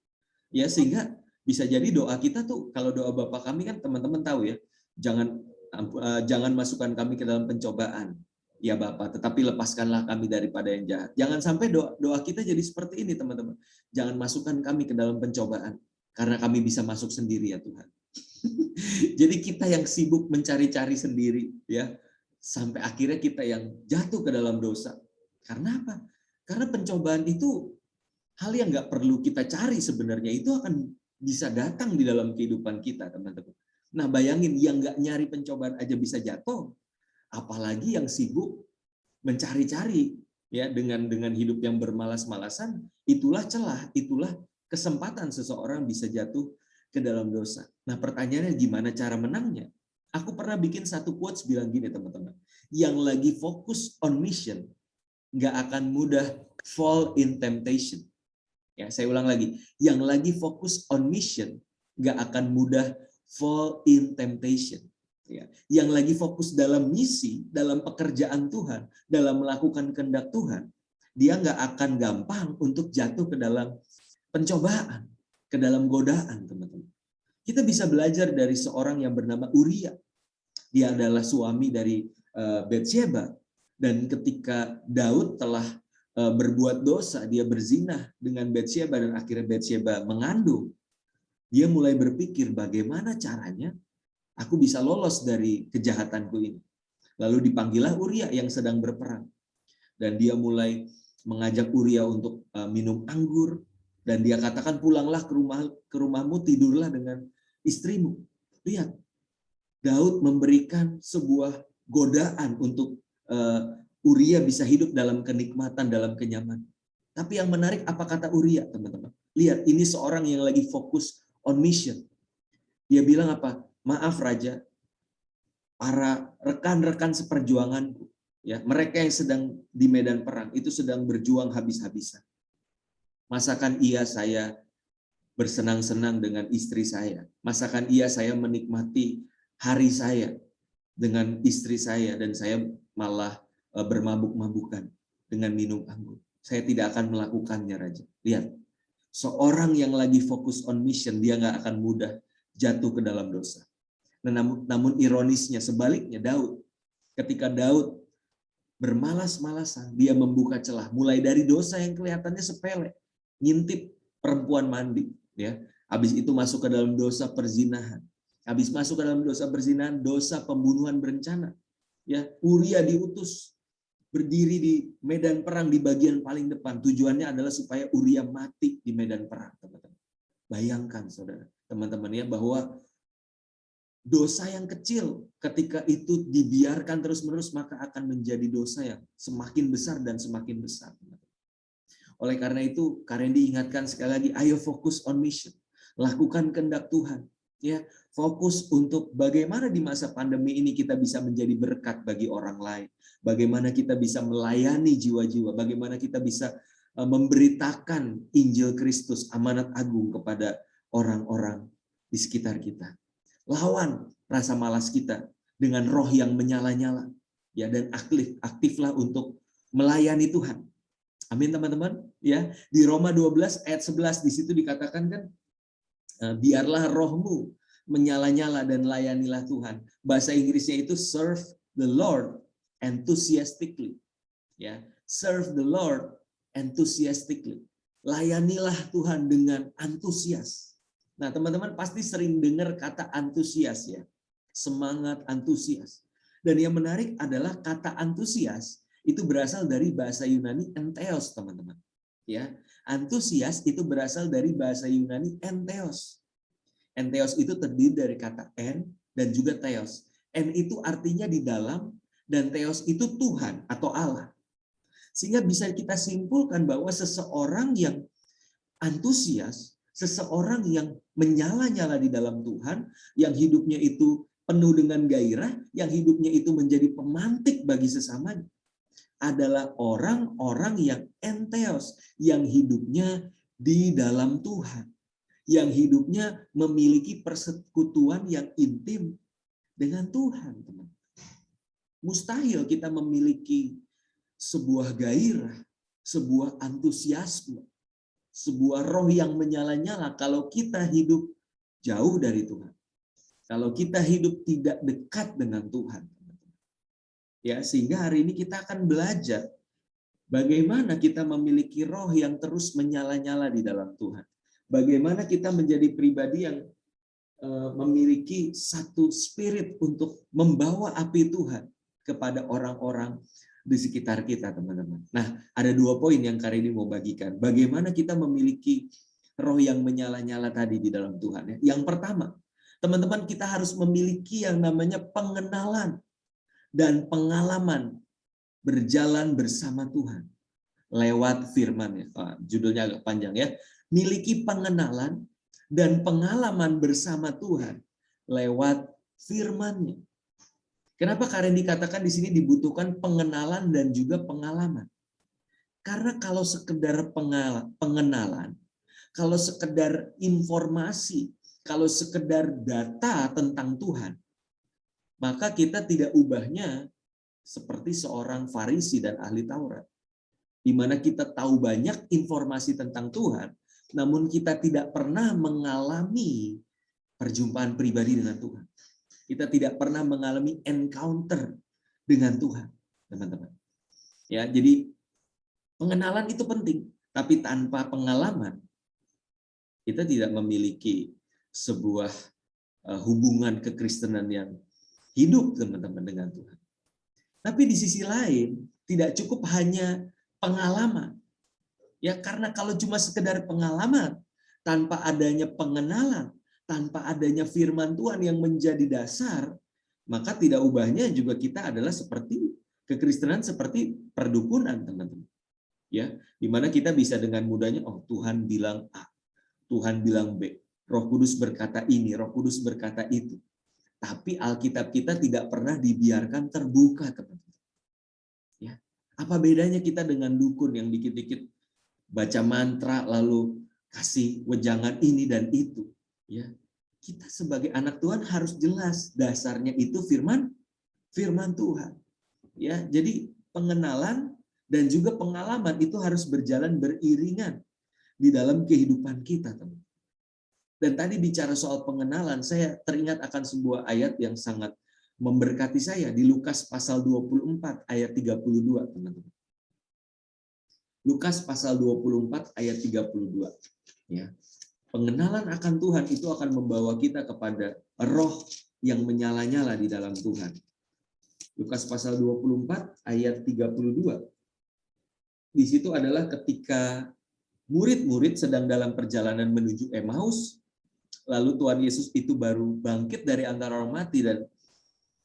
Ya, sehingga bisa jadi doa kita tuh, kalau doa Bapa kami kan teman-teman tahu ya, jangan masukkan kami ke dalam pencobaan. Ya Bapa, tetapi lepaskanlah kami daripada yang jahat. Jangan sampai doa kita jadi seperti ini, teman-teman. Jangan masukkan kami ke dalam pencobaan, karena kami bisa masuk sendiri ya Tuhan. Jadi kita yang sibuk mencari-cari sendiri, ya, sampai akhirnya kita yang jatuh ke dalam dosa. Karena apa? Karena pencobaan itu hal yang nggak perlu kita cari sebenarnya, itu akan bisa datang di dalam kehidupan kita, teman-teman. Nah, bayangin yang nggak nyari pencobaan aja bisa jatuh, apalagi yang sibuk mencari-cari ya dengan hidup yang bermalas-malasan. Itulah celah, itulah kesempatan seseorang bisa jatuh ke dalam dosa. Nah, pertanyaannya gimana cara menangnya? Aku pernah bikin satu quotes bilang gini, teman-teman. Yang lagi fokus on mission nggak akan mudah fall in temptation. Ya, saya ulang lagi. Yang lagi fokus on mission nggak akan mudah fall in temptation. Ya, yang lagi fokus dalam misi, dalam pekerjaan Tuhan, dalam melakukan kehendak Tuhan, dia nggak akan gampang untuk jatuh ke dalam pencobaan, ke dalam godaan, teman-teman. Kita bisa belajar dari seorang yang bernama Uria. Dia adalah suami dari Batsyeba, dan ketika Daud telah berbuat dosa, dia berzinah dengan Batsyeba dan akhirnya Batsyeba mengandung. Dia mulai berpikir bagaimana caranya aku bisa lolos dari kejahatanku ini. Lalu dipanggillah Uria yang sedang berperang. Dan dia mulai mengajak Uria untuk minum anggur. Dan dia katakan, pulanglah ke rumahmu, tidurlah dengan istrimu. Lihat, Daud memberikan sebuah godaan untuk Uria bisa hidup dalam kenikmatan, dalam kenyamanan. Tapi yang menarik apa kata Uria, teman-teman? Lihat, ini seorang yang lagi fokus on mission. Dia bilang apa? Maaf Raja, para rekan-rekan seperjuanganku, ya, mereka yang sedang di medan perang itu sedang berjuang habis-habisan. Masakan iya saya bersenang-senang dengan istri saya? Masakan iya saya menikmati hari saya dengan istri saya dan saya malah bermabuk-mabukan dengan minum anggur? Saya tidak akan melakukannya, Raja. Lihat, seorang yang lagi fokus on mission, dia nggak akan mudah jatuh ke dalam dosa. Namun ironisnya, sebaliknya Daud, ketika Daud bermalas-malasan, dia membuka celah, mulai dari dosa yang kelihatannya sepele, ngintip perempuan mandi, ya. Habis itu masuk ke dalam dosa perzinahan. Habis masuk ke dalam dosa perzinahan, dosa pembunuhan berencana. Ya, Uria diutus berdiri di medan perang di bagian paling depan. Tujuannya adalah supaya Uria mati di medan perang, teman-teman. Bayangkan, saudara, teman-teman, ya, bahwa dosa yang kecil ketika itu dibiarkan terus-menerus maka akan menjadi dosa yang semakin besar dan semakin besar. Oleh karena itu, Karen diingatkan sekali lagi, ayo fokus on mission. Lakukan kehendak Tuhan. Ya, fokus untuk bagaimana di masa pandemi ini kita bisa menjadi berkat bagi orang lain. Bagaimana kita bisa melayani jiwa-jiwa, bagaimana kita bisa memberitakan Injil Kristus, amanat agung kepada orang-orang di sekitar kita. Lawan rasa malas kita dengan roh yang menyala-nyala, ya, dan aktiflah untuk melayani Tuhan. Amin, teman-teman. Ya, di Roma 12 ayat 11 di situ dikatakan kan, biarlah rohmu menyala-nyala dan layanilah Tuhan. Bahasa Inggrisnya itu serve the Lord enthusiastically. Ya, serve the Lord enthusiastically. Layanilah Tuhan dengan antusias. Nah, teman-teman pasti sering dengar kata antusias, ya. Semangat, antusias. Dan yang menarik adalah kata antusias itu berasal dari bahasa Yunani entheos, teman-teman. Ya, antusias itu berasal dari bahasa Yunani entheos. Entheos itu terdiri dari kata en dan juga theos. En itu artinya di dalam dan theos itu Tuhan atau Allah. Sehingga bisa kita simpulkan bahwa seseorang yang antusias, seseorang yang menyala-nyala di dalam Tuhan, yang hidupnya itu penuh dengan gairah, yang hidupnya itu menjadi pemantik bagi sesamanya, adalah orang-orang yang entheos, yang hidupnya di dalam Tuhan, yang hidupnya memiliki persekutuan yang intim dengan Tuhan. Mustahil kita memiliki sebuah gairah, sebuah antusiasme, sebuah roh yang menyala-nyala kalau kita hidup jauh dari Tuhan. Kalau kita hidup tidak dekat dengan Tuhan. Ya, sehingga hari ini kita akan belajar bagaimana kita memiliki roh yang terus menyala-nyala di dalam Tuhan. Bagaimana kita menjadi pribadi yang memiliki satu spirit untuk membawa api Tuhan kepada orang-orang di sekitar kita, teman-teman. Nah, ada 2 poin yang kali ini mau bagikan. Bagaimana kita memiliki roh yang menyala-nyala tadi di dalam Tuhan. Yang pertama, teman-teman, kita harus memiliki yang namanya pengenalan dan pengalaman berjalan bersama Tuhan lewat firman. Judulnya agak panjang, ya. Miliki pengenalan dan pengalaman bersama Tuhan lewat firman-Nya. Kenapa Karen dikatakan di sini dibutuhkan pengenalan dan juga pengalaman? Karena kalau sekedar pengenalan, kalau sekedar informasi, kalau sekedar data tentang Tuhan, maka kita tidak ubahnya seperti seorang Farisi dan ahli Taurat, di mana kita tahu banyak informasi tentang Tuhan, namun kita tidak pernah mengalami perjumpaan pribadi dengan Tuhan. Kita tidak pernah mengalami encounter dengan Tuhan, teman-teman. Ya, jadi pengenalan itu penting, tapi tanpa pengalaman kita tidak memiliki sebuah hubungan kekristenan yang hidup, teman-teman, dengan Tuhan. Tapi di sisi lain tidak cukup hanya pengalaman. Ya, karena kalau cuma sekedar pengalaman tanpa adanya pengenalan, tanpa adanya firman Tuhan yang menjadi dasar, maka tidak ubahnya juga kita adalah seperti Kekristenan seperti perdukunan, teman-teman. Ya, di mana kita bisa dengan mudahnya, oh Tuhan bilang A, Tuhan bilang B, Roh Kudus berkata ini, Roh Kudus berkata itu. Tapi Alkitab kita tidak pernah dibiarkan terbuka, teman-teman. Ya. Apa bedanya kita dengan dukun yang dikit-dikit baca mantra lalu kasih wejangan ini dan itu, ya. Kita sebagai anak Tuhan harus jelas dasarnya itu firman Tuhan. Ya, jadi pengenalan dan juga pengalaman itu harus berjalan beriringan di dalam kehidupan kita, teman. Dan tadi bicara soal pengenalan, saya teringat akan sebuah ayat yang sangat memberkati saya di Lukas pasal 24 ayat 32, teman-teman. Lukas pasal 24 ayat 32. Ya. Pengenalan akan Tuhan itu akan membawa kita kepada roh yang menyala-nyala di dalam Tuhan. Lukas pasal 24 ayat 32. Di situ adalah ketika murid-murid sedang dalam perjalanan menuju Emmaus, lalu Tuhan Yesus itu baru bangkit dari antara orang mati dan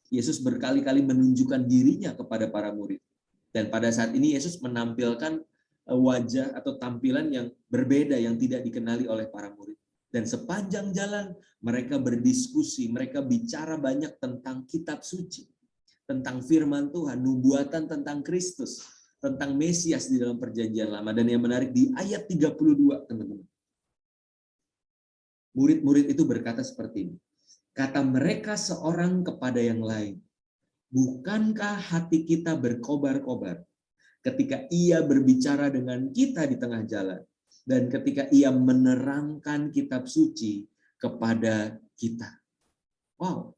Yesus berkali-kali menunjukkan dirinya kepada para murid. Dan pada saat ini Yesus menampilkan wajah atau tampilan yang berbeda yang tidak dikenali oleh para murid. Dan sepanjang jalan mereka berdiskusi, mereka bicara banyak tentang kitab suci, tentang firman Tuhan, nubuatan tentang Kristus, tentang Mesias di dalam perjanjian lama. Dan yang menarik di ayat 32, teman-teman. Murid-murid itu berkata seperti ini. Kata mereka seorang kepada yang lain, bukankah hati kita berkobar-kobar ketika ia berbicara dengan kita di tengah jalan, dan ketika ia menerangkan kitab suci kepada kita? Wow.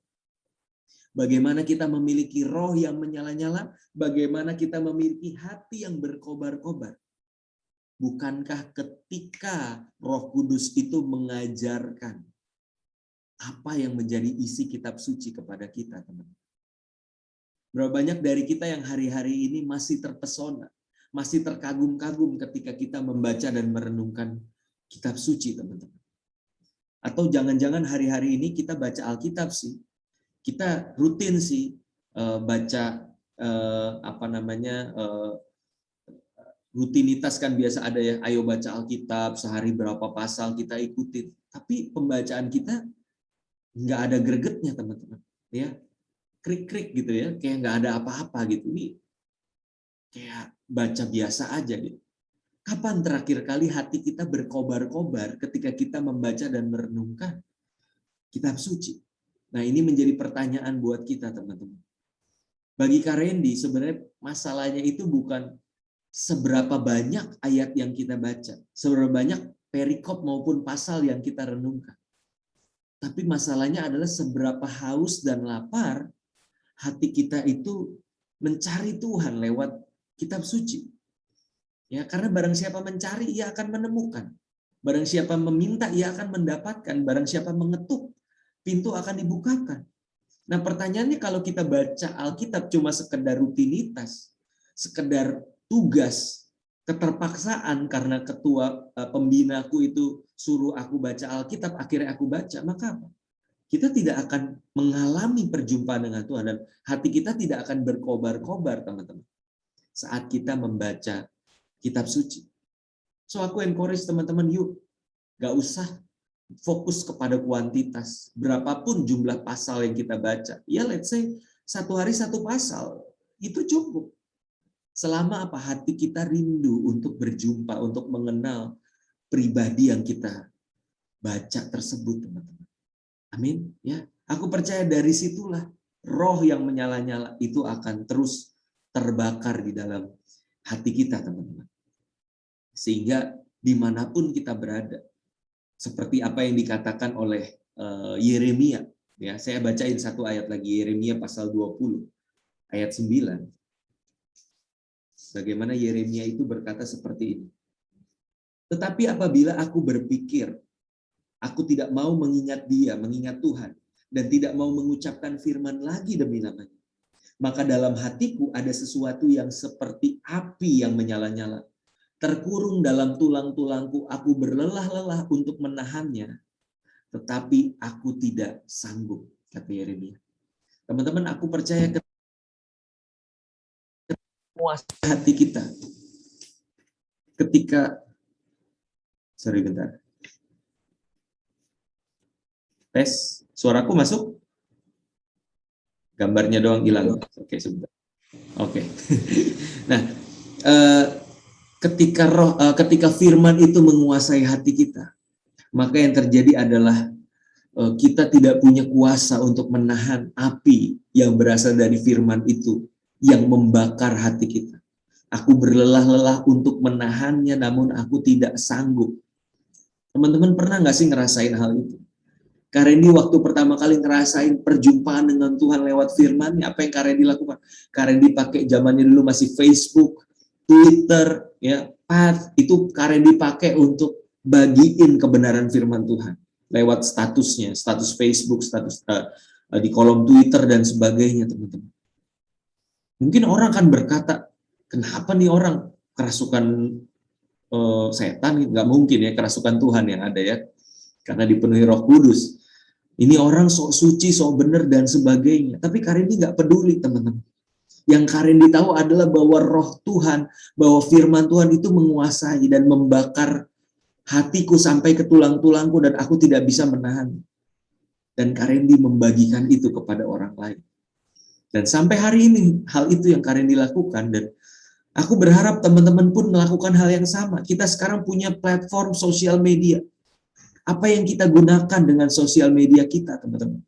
Bagaimana kita memiliki roh yang menyala-nyala, bagaimana kita memiliki hati yang berkobar-kobar. Bukankah ketika Roh Kudus itu mengajarkan apa yang menjadi isi kitab suci kepada kita, teman-teman? Berapa banyak dari kita yang hari-hari ini masih terpesona, masih terkagum-kagum ketika kita membaca dan merenungkan kitab suci, teman-teman. Atau jangan-jangan hari-hari ini kita baca Alkitab sih, kita rutin sih baca rutinitas kan biasa ada ya, ayo baca Alkitab sehari berapa pasal kita ikutin. Tapi pembacaan kita nggak ada gregetnya, teman-teman. Ya, krik-krik gitu ya, kayak nggak ada apa-apa gitu. Ini kayak baca biasa aja gitu. Kapan terakhir kali hati kita berkobar-kobar ketika kita membaca dan merenungkan kitab suci? Nah, ini menjadi pertanyaan buat kita, teman-teman. Bagi Kak Randy, sebenarnya masalahnya itu bukan seberapa banyak ayat yang kita baca, seberapa banyak perikop maupun pasal yang kita renungkan. Tapi masalahnya adalah seberapa haus dan lapar hati kita itu mencari Tuhan lewat kitab suci. Ya, karena barang siapa mencari, ia akan menemukan. Barang siapa meminta, ia akan mendapatkan. Barang siapa mengetuk, pintu akan dibukakan. Nah, pertanyaannya kalau kita baca Alkitab cuma sekedar rutinitas, sekedar tugas, keterpaksaan karena ketua pembinaku itu suruh aku baca Alkitab, akhirnya aku baca, maka apa? Kita tidak akan mengalami perjumpaan dengan Tuhan dan hati kita tidak akan berkobar-kobar, teman-teman, saat kita membaca kitab suci. So aku encourage teman-teman, yuk, gak usah fokus kepada kuantitas. Berapapun jumlah pasal yang kita baca. Ya let's say, satu hari satu pasal. Itu cukup. Selama apa? Hati kita rindu untuk berjumpa, untuk mengenal pribadi yang kita baca tersebut, teman-teman. Amin. Ya, aku percaya dari situlah roh yang menyala-nyala itu akan terus terbakar di dalam hati kita, teman-teman. Sehingga dimanapun kita berada, seperti apa yang dikatakan oleh Yeremia. Ya, saya bacain satu ayat lagi, Yeremia pasal 20 ayat 9. Bagaimana Yeremia itu berkata seperti ini. Tetapi apabila aku berpikir, aku tidak mau mengingat Dia, mengingat Tuhan, dan tidak mau mengucapkan firman lagi demi namanya, maka dalam hatiku ada sesuatu yang seperti api yang menyala-nyala. Terkurung dalam tulang-tulangku, aku berlelah-lelah untuk menahannya, tetapi aku tidak sanggup, kata Yeremia. Teman-teman, aku percaya menguasai hati kita. Ketika, bentar. Tes, suaraku masuk? Gambarnya doang hilang. Oke, sebentar. Oke. Nah, ketika firman itu menguasai hati kita, maka yang terjadi adalah kita tidak punya kuasa untuk menahan api yang berasal dari firman itu yang membakar hati kita. Aku berlelah-lelah untuk menahannya, namun aku tidak sanggup. Teman-teman pernah nggak sih ngerasain hal itu? Kak Randy waktu pertama kali ngerasain perjumpaan dengan Tuhan lewat firman, apa yang Kak Randy lakukan? Kak Randy pakai zamannya dulu masih Facebook, Twitter, ya, Path, itu Kak Randy pakai untuk bagiin kebenaran firman Tuhan lewat statusnya, status Facebook, status di kolom Twitter dan sebagainya, teman-teman. Mungkin orang akan berkata, kenapa nih orang kerasukan setan? Nggak mungkin ya, kerasukan Tuhan yang ada ya, karena dipenuhi Roh Kudus. Ini orang sok suci, sok benar dan sebagainya. Tapi Kak Randy nggak peduli, teman-teman. Yang Kak Randy tahu adalah bahwa Roh Tuhan, bahwa firman Tuhan itu menguasai dan membakar hatiku sampai ke tulang-tulangku dan aku tidak bisa menahan. Dan Kak Randy membagikan itu kepada orang lain. Dan sampai hari ini, hal itu yang Kak Randy lakukan, dan aku berharap teman-teman pun melakukan hal yang sama. Kita sekarang punya platform sosial media. Apa yang kita gunakan dengan sosial media kita, teman-teman?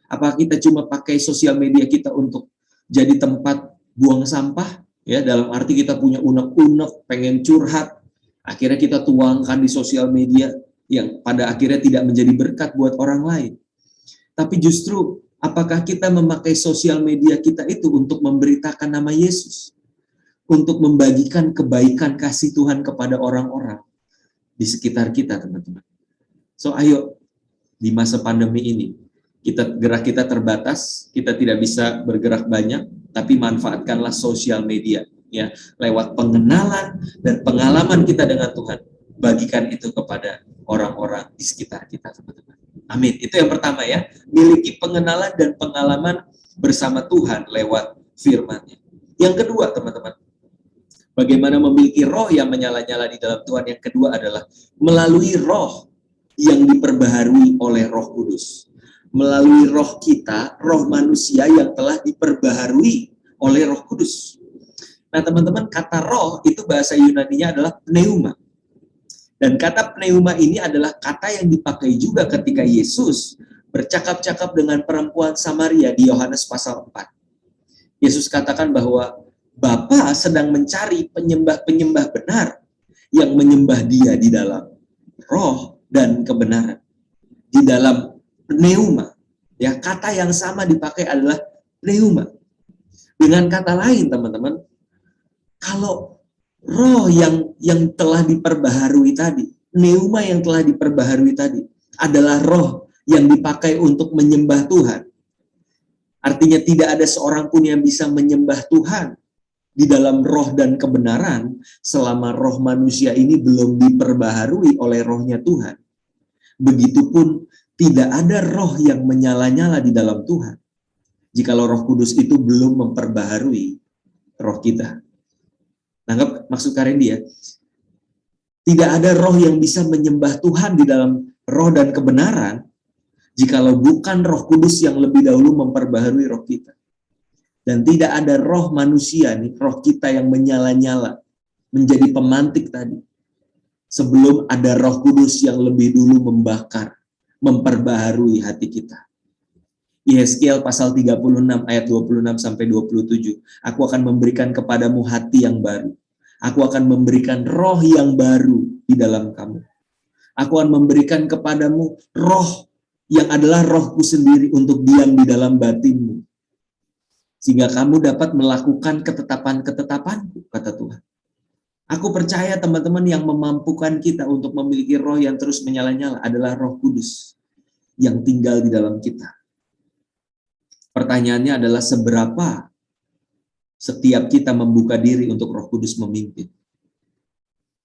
Apa kita cuma pakai sosial media kita untuk jadi tempat buang sampah? Ya, dalam arti kita punya unek-unek, pengen curhat, akhirnya kita tuangkan di sosial media yang pada akhirnya tidak menjadi berkat buat orang lain. Tapi justru, apakah kita memakai sosial media kita itu untuk memberitakan nama Yesus? Untuk membagikan kebaikan kasih Tuhan kepada orang-orang di sekitar kita, teman-teman. So, ayo, di masa pandemi ini, gerak kita terbatas, kita tidak bisa bergerak banyak, tapi manfaatkanlah sosial media, ya, lewat pengenalan dan pengalaman kita dengan Tuhan. Bagikan itu kepada orang-orang di sekitar kita, teman-teman. Amin. Itu yang pertama ya, miliki pengenalan dan pengalaman bersama Tuhan lewat firman-Nya. Yang kedua, teman-teman, bagaimana memiliki roh yang menyala-nyala di dalam Tuhan. Yang kedua adalah melalui roh yang diperbaharui oleh Roh Kudus. Melalui roh kita, roh manusia yang telah diperbaharui oleh Roh Kudus. Nah, teman-teman, kata roh itu bahasa Yunaninya adalah pneuma. Dan kata pneuma ini adalah kata yang dipakai juga ketika Yesus bercakap-cakap dengan perempuan Samaria di Yohanes pasal 4. Yesus katakan bahwa Bapa sedang mencari penyembah-penyembah benar yang menyembah Dia di dalam roh dan kebenaran, di dalam pneuma. Ya, kata yang sama dipakai adalah pneuma. Dengan kata lain, teman-teman, kalau roh yang telah diperbaharui tadi, pneuma yang telah diperbaharui tadi adalah roh yang dipakai untuk menyembah Tuhan. Artinya tidak ada seorang pun yang bisa menyembah Tuhan di dalam roh dan kebenaran selama roh manusia ini belum diperbaharui oleh rohnya Tuhan. Begitupun tidak ada roh yang menyala-nyala di dalam Tuhan jikalau Roh Kudus itu belum memperbaharui roh kita. Nangkep maksud Kak Randy ya? Tidak ada roh yang bisa menyembah Tuhan di dalam roh dan kebenaran jikalau bukan Roh Kudus yang lebih dahulu memperbaharui roh kita. Dan tidak ada roh manusia nih, roh kita yang menyala-nyala menjadi pemantik tadi sebelum ada Roh Kudus yang lebih dulu membakar, memperbaharui hati kita. Yesaya pasal 36 ayat 26 sampai 27. Aku akan memberikan kepadamu hati yang baru. Aku akan memberikan roh yang baru di dalam kamu. Aku akan memberikan kepadamu roh yang adalah rohku sendiri untuk diam di dalam batinmu. Sehingga kamu dapat melakukan ketetapan-ketetapanku, kata Tuhan. Aku percaya teman-teman yang memampukan kita untuk memiliki roh yang terus menyala-nyala adalah Roh Kudus yang tinggal di dalam kita. Pertanyaannya adalah seberapa setiap kita membuka diri untuk Roh Kudus memimpin.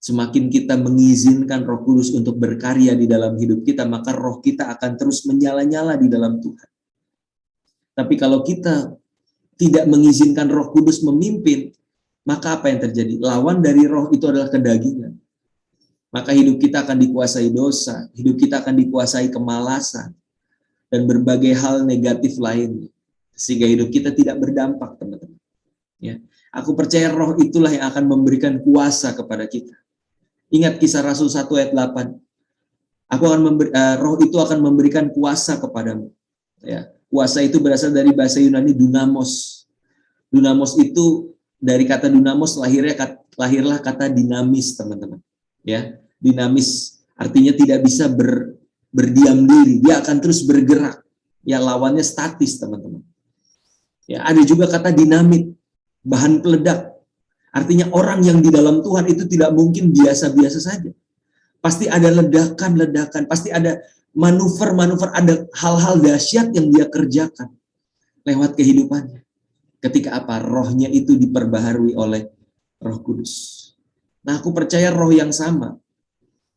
Semakin kita mengizinkan Roh Kudus untuk berkarya di dalam hidup kita, maka roh kita akan terus menyala-nyala di dalam Tuhan. Tapi kalau kita tidak mengizinkan Roh Kudus memimpin, maka apa yang terjadi? Lawan dari roh itu adalah kedagingan. Maka hidup kita akan dikuasai dosa, hidup kita akan dikuasai kemalasan, dan berbagai hal negatif lainnya. Sehingga hidup kita tidak berdampak, teman-teman. Ya. Aku percaya roh itulah yang akan memberikan kuasa kepada kita. Ingat kisah Rasul 1 ayat 8. Roh itu akan memberikan kuasa kepadamu. Ya. Kuasa itu berasal dari bahasa Yunani dunamos. Dunamos itu dari kata dunamos lahirlah kata dinamis, teman-teman. Ya, dinamis artinya tidak bisa berdiam diri, dia akan terus bergerak. Ya, lawannya statis, teman-teman. Ya, ada juga kata dinamit, bahan peledak. Artinya orang yang di dalam Tuhan itu tidak mungkin biasa-biasa saja. Pasti ada ledakan-ledakan, pasti ada manuver-manuver, ada hal-hal dahsyat yang dia kerjakan lewat kehidupannya. Ketika apa? Rohnya itu diperbaharui oleh Roh Kudus. Nah, aku percaya roh yang sama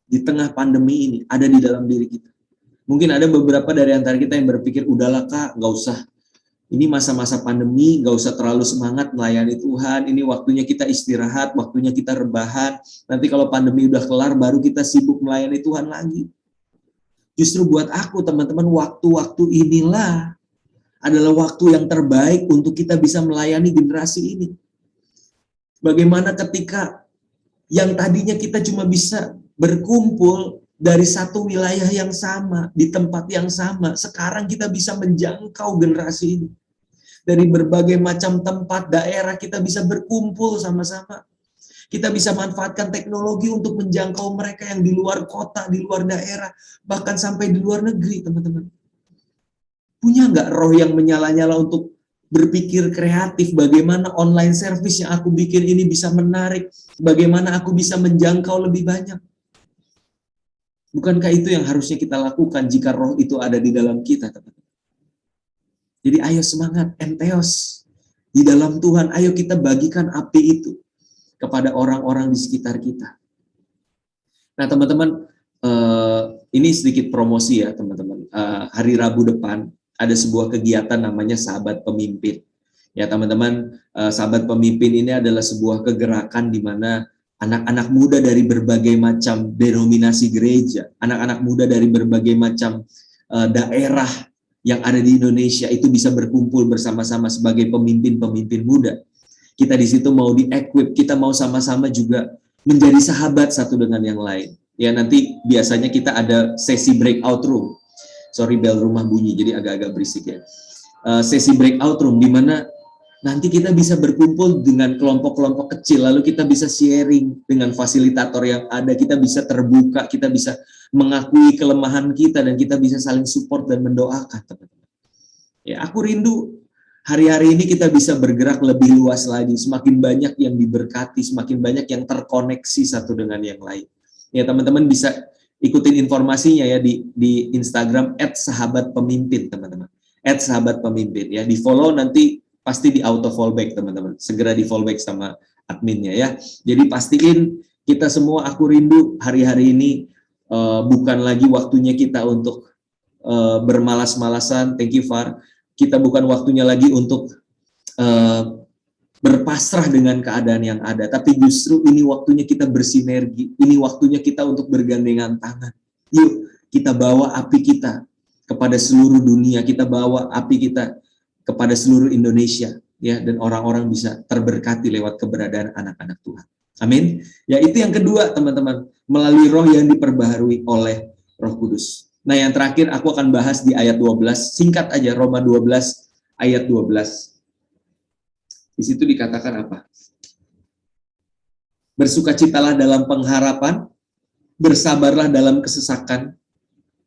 di tengah pandemi ini ada di dalam diri kita. Mungkin ada beberapa dari antara kita yang berpikir, udahlah Kak, nggak usah. Ini masa-masa pandemi, nggak usah terlalu semangat melayani Tuhan. Ini waktunya kita istirahat, waktunya kita rebahan. Nanti kalau pandemi udah kelar, baru kita sibuk melayani Tuhan lagi. Justru buat aku, teman-teman, waktu-waktu inilah adalah waktu yang terbaik untuk kita bisa melayani generasi ini. Bagaimana ketika yang tadinya kita cuma bisa berkumpul dari satu wilayah yang sama, di tempat yang sama, sekarang kita bisa menjangkau generasi ini. Dari berbagai macam tempat, daerah, kita bisa berkumpul sama-sama. Kita bisa manfaatkan teknologi untuk menjangkau mereka yang di luar kota, di luar daerah, bahkan sampai di luar negeri, teman-teman. Punya nggak roh yang menyala-nyala untuk berpikir kreatif, bagaimana online service yang aku bikin ini bisa menarik, bagaimana aku bisa menjangkau lebih banyak. Bukankah itu yang harusnya kita lakukan jika roh itu ada di dalam kita, teman-teman? Jadi ayo semangat, enteos, di dalam Tuhan, ayo kita bagikan api itu kepada orang-orang di sekitar kita. Nah, teman-teman, ini sedikit promosi ya, teman-teman. Hari Rabu depan, ada sebuah kegiatan namanya Sahabat Pemimpin. Ya teman-teman, Sahabat Pemimpin ini adalah sebuah kegerakan di mana anak-anak muda dari berbagai macam denominasi gereja, anak-anak muda dari berbagai macam daerah yang ada di Indonesia itu bisa berkumpul bersama-sama sebagai pemimpin-pemimpin muda. Kita di situ mau di-equip, kita mau sama-sama juga menjadi sahabat satu dengan yang lain. Ya nanti biasanya kita ada sesi breakout room. Sorry, bel rumah bunyi, jadi agak-agak berisik ya. Sesi breakout room, di mana nanti kita bisa berkumpul dengan kelompok-kelompok kecil, lalu kita bisa sharing dengan fasilitator yang ada, kita bisa terbuka, kita bisa mengakui kelemahan kita, dan kita bisa saling support dan mendoakan, teman-teman. Ya, aku rindu hari-hari ini kita bisa bergerak lebih luas lagi, semakin banyak yang diberkati, semakin banyak yang terkoneksi satu dengan yang lain. Ya, teman-teman bisa ikutin informasinya ya di Instagram @sahabatpemimpin, teman-teman. @sahabatpemimpin ya. Di follow nanti pasti di auto fallback, teman-teman. Segera di fallback sama adminnya ya. Jadi pastiin kita semua, aku rindu hari-hari ini bukan lagi waktunya kita untuk bermalas-malasan. Thank you Far. Kita bukan waktunya lagi untuk berpasrah dengan keadaan yang ada, tapi justru ini waktunya kita bersinergi, ini waktunya kita untuk bergandengan tangan. Yuk, kita bawa api kita kepada seluruh dunia, kita bawa api kita kepada seluruh Indonesia, ya, dan orang-orang bisa terberkati lewat keberadaan anak-anak Tuhan. Amin. Ya, itu yang kedua, teman-teman, melalui roh yang diperbaharui oleh Roh Kudus. Nah, yang terakhir aku akan bahas di ayat 12, singkat aja, Roma 12 ayat 12. Di situ dikatakan apa? Bersukacitalah dalam pengharapan, bersabarlah dalam kesesakan,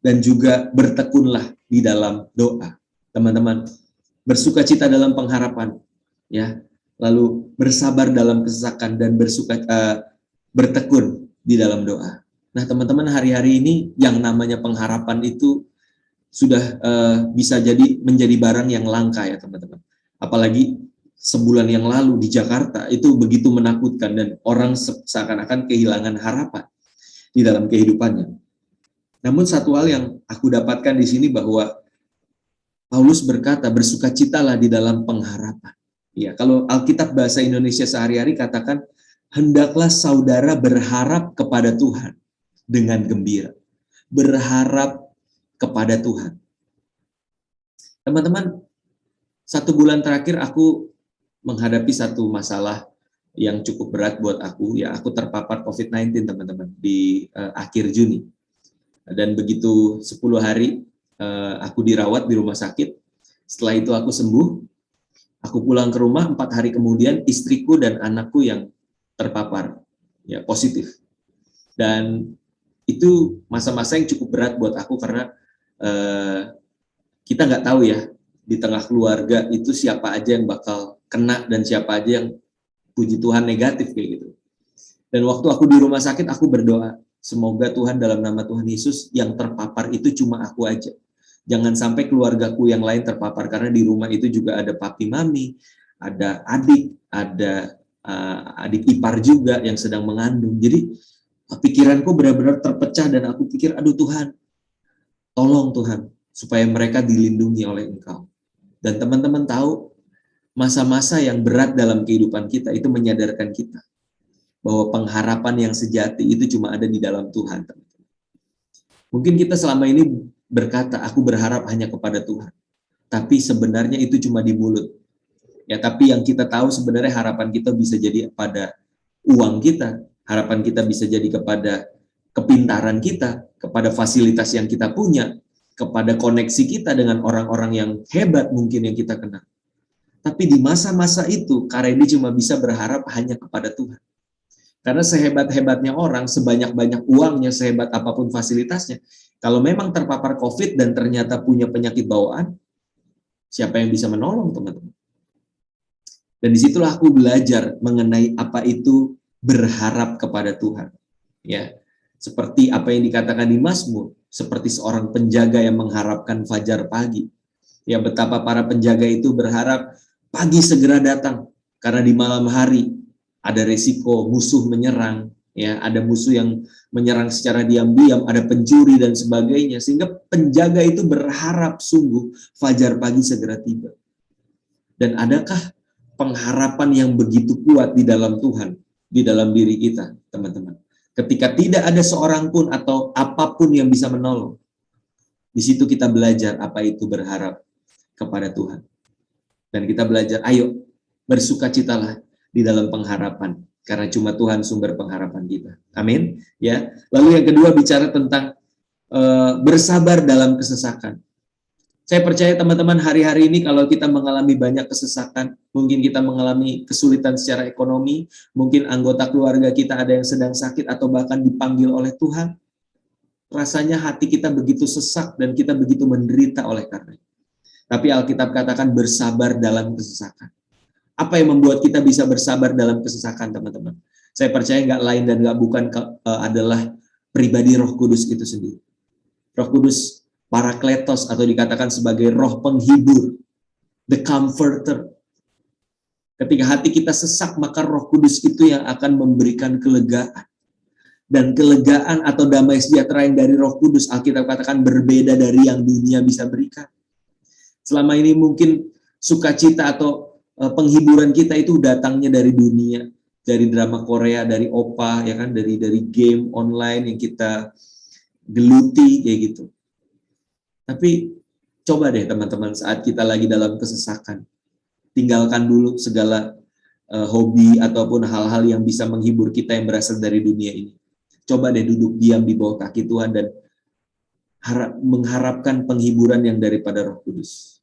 dan juga bertekunlah di dalam doa. Teman-teman, bersukacita dalam pengharapan, ya, lalu bersabar dalam kesesakan, dan bertekun di dalam doa. Nah, teman-teman, hari-hari ini yang namanya pengharapan itu sudah bisa menjadi barang yang langka ya, teman-teman. Apalagi sebulan yang lalu di Jakarta itu begitu menakutkan, dan orang seakan-akan kehilangan harapan di dalam kehidupannya. Namun satu hal yang aku dapatkan di sini bahwa Paulus berkata, bersukacitalah di dalam pengharapan. Ya, kalau Alkitab bahasa Indonesia sehari-hari katakan, hendaklah saudara berharap kepada Tuhan dengan gembira. Berharap kepada Tuhan. Teman-teman, 1 bulan terakhir aku menghadapi satu masalah yang cukup berat buat aku. Ya, aku terpapar COVID-19, teman-teman, di akhir Juni. Dan begitu 10 hari aku dirawat di rumah sakit. Setelah itu aku sembuh. Aku pulang ke rumah, 4 hari kemudian istriku dan anakku yang terpapar, ya, positif. Dan itu masa-masa yang cukup berat buat aku karena kita nggak tahu ya, di tengah keluarga itu siapa aja yang bakal kena dan siapa aja yang puji Tuhan negatif kayak gitu. Dan waktu aku di rumah sakit, aku berdoa, semoga Tuhan dalam nama Tuhan Yesus yang terpapar itu cuma aku aja. Jangan sampai keluargaku yang lain terpapar, karena di rumah itu juga ada papi mami, ada adik, ada adik ipar juga yang sedang mengandung. Jadi pikiranku benar-benar terpecah dan aku pikir, aduh Tuhan, tolong Tuhan, supaya mereka dilindungi oleh Engkau. Dan teman-teman tahu, masa-masa yang berat dalam kehidupan kita itu menyadarkan kita bahwa pengharapan yang sejati itu cuma ada di dalam Tuhan. Teman-teman. Mungkin kita selama ini berkata, aku berharap hanya kepada Tuhan. Tapi sebenarnya itu cuma di mulut. Ya, tapi yang kita tahu sebenarnya harapan kita bisa jadi pada uang kita, harapan kita bisa jadi kepada kepintaran kita, kepada fasilitas yang kita punya, kepada koneksi kita dengan orang-orang yang hebat mungkin yang kita kenal. Tapi di masa-masa itu, Karendi cuma bisa berharap hanya kepada Tuhan. Karena sehebat-hebatnya orang, sebanyak-banyak uangnya, sehebat apapun fasilitasnya, kalau memang terpapar COVID dan ternyata punya penyakit bawaan, siapa yang bisa menolong, teman-teman? Dan disitulah aku belajar mengenai apa itu berharap kepada Tuhan. Ya, seperti apa yang dikatakan di Mazmur, seperti seorang penjaga yang mengharapkan fajar pagi. Ya, betapa para penjaga itu berharap pagi segera datang, karena di malam hari ada resiko musuh menyerang, ya, ada musuh yang menyerang secara diam-diam, ada pencuri dan sebagainya, sehingga penjaga itu berharap sungguh fajar pagi segera tiba. Dan adakah pengharapan yang begitu kuat di dalam Tuhan, di dalam diri kita, teman-teman? Ketika tidak ada seorang pun atau apapun yang bisa menolong, di situ kita belajar apa itu berharap kepada Tuhan. Dan kita belajar, ayo bersukacitalah di dalam pengharapan, karena cuma Tuhan sumber pengharapan kita. Amin. Ya. Lalu yang kedua bicara tentang bersabar dalam kesesakan. Saya percaya teman-teman hari-hari ini kalau kita mengalami banyak kesesakan, mungkin kita mengalami kesulitan secara ekonomi, mungkin anggota keluarga kita ada yang sedang sakit atau bahkan dipanggil oleh Tuhan, rasanya hati kita begitu sesak dan kita begitu menderita oleh karena itu. Tapi Alkitab katakan bersabar dalam kesesakan. Apa yang membuat kita bisa bersabar dalam kesesakan, teman-teman? Saya percaya nggak lain dan nggak bukan adalah pribadi Roh Kudus itu sendiri. Roh Kudus Parakletos atau dikatakan sebagai roh penghibur, the comforter. Ketika hati kita sesak, maka Roh Kudus itu yang akan memberikan kelegaan. Dan kelegaan atau damai sejahtera yang dari Roh Kudus, Alkitab katakan berbeda dari yang dunia bisa berikan. Selama ini mungkin sukacita atau penghiburan kita itu datangnya dari dunia, dari drama Korea, dari opa, ya kan, dari game online yang kita geluti kayak gitu. Tapi coba deh teman-teman, saat kita lagi dalam kesesakan, tinggalkan dulu segala hobi ataupun hal-hal yang bisa menghibur kita yang berasal dari dunia ini. Coba deh duduk diam di bawah kaki Tuhan dan mengharapkan penghiburan yang daripada Roh Kudus.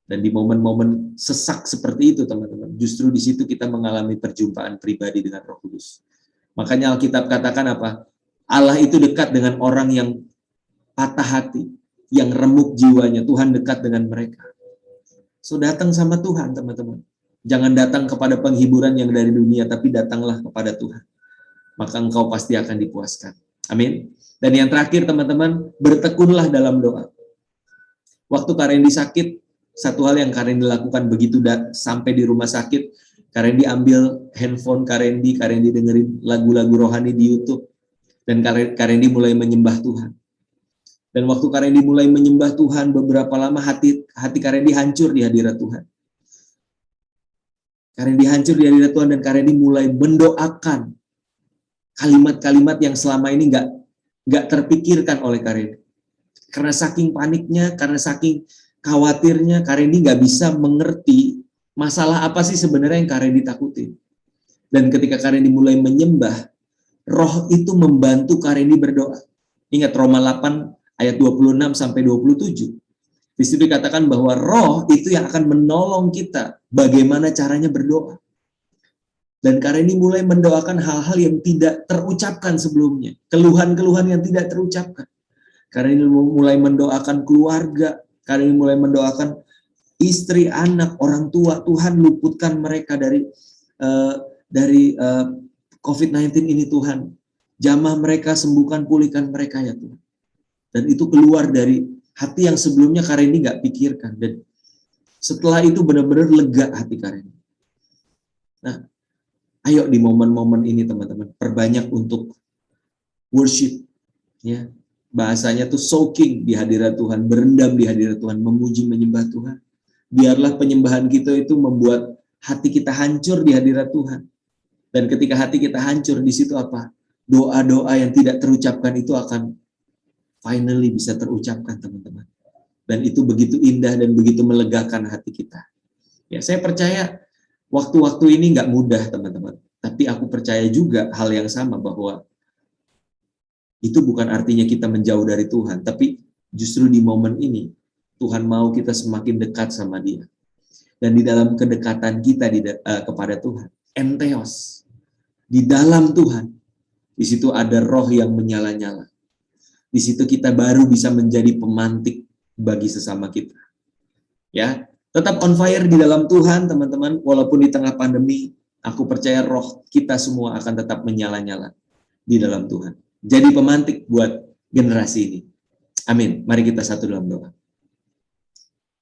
Dan di momen-momen sesak seperti itu, teman-teman, justru di situ kita mengalami perjumpaan pribadi dengan Roh Kudus. Makanya Alkitab katakan apa? Allah itu dekat dengan orang yang patah hati, yang remuk jiwanya. Tuhan dekat dengan mereka. So, datang sama Tuhan, teman-teman. Jangan datang kepada penghiburan yang dari dunia, tapi datanglah kepada Tuhan. Maka engkau pasti akan dipuaskan. Amin. Dan yang terakhir, teman-teman, bertekunlah dalam doa. Waktu Karendi sakit, satu hal yang Karendi lakukan begitu sampai di rumah sakit, Karendi ambil handphone Karendi dengerin lagu-lagu rohani di YouTube, dan Karendi mulai menyembah Tuhan. Dan waktu Karendi mulai menyembah Tuhan, beberapa lama hati Karendi hancur di hadirat Tuhan. Kak Randy hancur di hadirat Tuhan dan Kak Randy mulai mendoakan kalimat-kalimat yang selama ini nggak terpikirkan oleh Kak Randy. Karena saking paniknya, karena saking khawatirnya, Kak Randy nggak bisa mengerti masalah apa sih sebenarnya yang Kak Randy takutin. Dan ketika Kak Randy mulai menyembah, roh itu membantu Kak Randy berdoa. Ingat Roma 8 ayat 26 sampai 27. Di situ dikatakan bahwa roh itu yang akan menolong kita bagaimana caranya berdoa. Dan Kak Randy mulai mendoakan hal-hal yang tidak terucapkan sebelumnya. Keluhan-keluhan yang tidak terucapkan. Kak Randy mulai mendoakan keluarga. Kak Randy mulai mendoakan istri, anak, orang tua. Tuhan luputkan mereka dari COVID-19 ini Tuhan. Jamah mereka, sembuhkan, pulihkan mereka ya Tuhan. Dan itu keluar dari hati yang sebelumnya Kak Randy nggak pikirkan. Dan setelah itu benar-benar lega hati Kak Randy. Nah, ayo di momen-momen ini teman-teman, perbanyak untuk worship. Ya, bahasanya tuh soaking di hadirat Tuhan, berendam di hadirat Tuhan, memuji, menyembah Tuhan. Biarlah penyembahan kita itu membuat hati kita hancur di hadirat Tuhan. Dan ketika hati kita hancur, di situ apa? Doa-doa yang tidak terucapkan itu akan finally bisa terucapkan, teman-teman. Dan itu begitu indah dan begitu melegakan hati kita. Ya, saya percaya waktu-waktu ini nggak mudah, teman-teman. Tapi aku percaya juga hal yang sama, bahwa itu bukan artinya kita menjauh dari Tuhan. Tapi justru di momen ini, Tuhan mau kita semakin dekat sama Dia. Dan di dalam kedekatan kita kepada Tuhan, entheos, di dalam Tuhan, di situ ada roh yang menyala-nyala. Di situ kita baru bisa menjadi pemantik bagi sesama kita. Ya, tetap on fire di dalam Tuhan, teman-teman. Walaupun di tengah pandemi, aku percaya roh kita semua akan tetap menyala-nyala di dalam Tuhan. Jadi pemantik buat generasi ini. Amin. Mari kita satu dalam doa.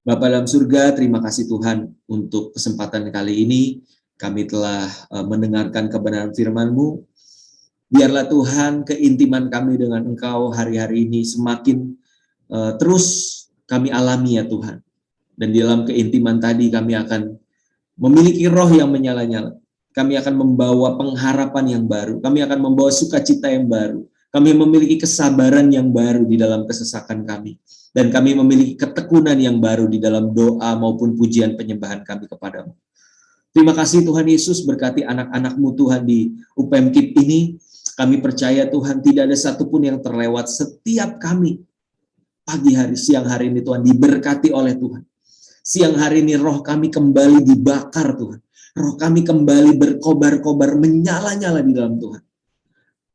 Bapa dalam surga, terima kasih Tuhan untuk kesempatan kali ini. Kami telah mendengarkan kebenaran firman-Mu. Biarlah Tuhan keintiman kami dengan Engkau hari-hari ini semakin terus kami alami ya Tuhan. Dan di dalam keintiman tadi kami akan memiliki roh yang menyala-nyala. Kami akan membawa pengharapan yang baru. Kami akan membawa sukacita yang baru. Kami memiliki kesabaran yang baru di dalam kesesakan kami. Dan kami memiliki ketekunan yang baru di dalam doa maupun pujian penyembahan kami kepadamu. Terima kasih Tuhan Yesus, berkati anak-anak-Mu Tuhan di UPM KIP ini. Kami percaya Tuhan tidak ada satupun yang terlewat. Setiap kami pagi hari, siang hari ini Tuhan diberkati oleh Tuhan. Siang hari ini roh kami kembali dibakar Tuhan. Roh kami kembali berkobar-kobar, menyala-nyala di dalam Tuhan.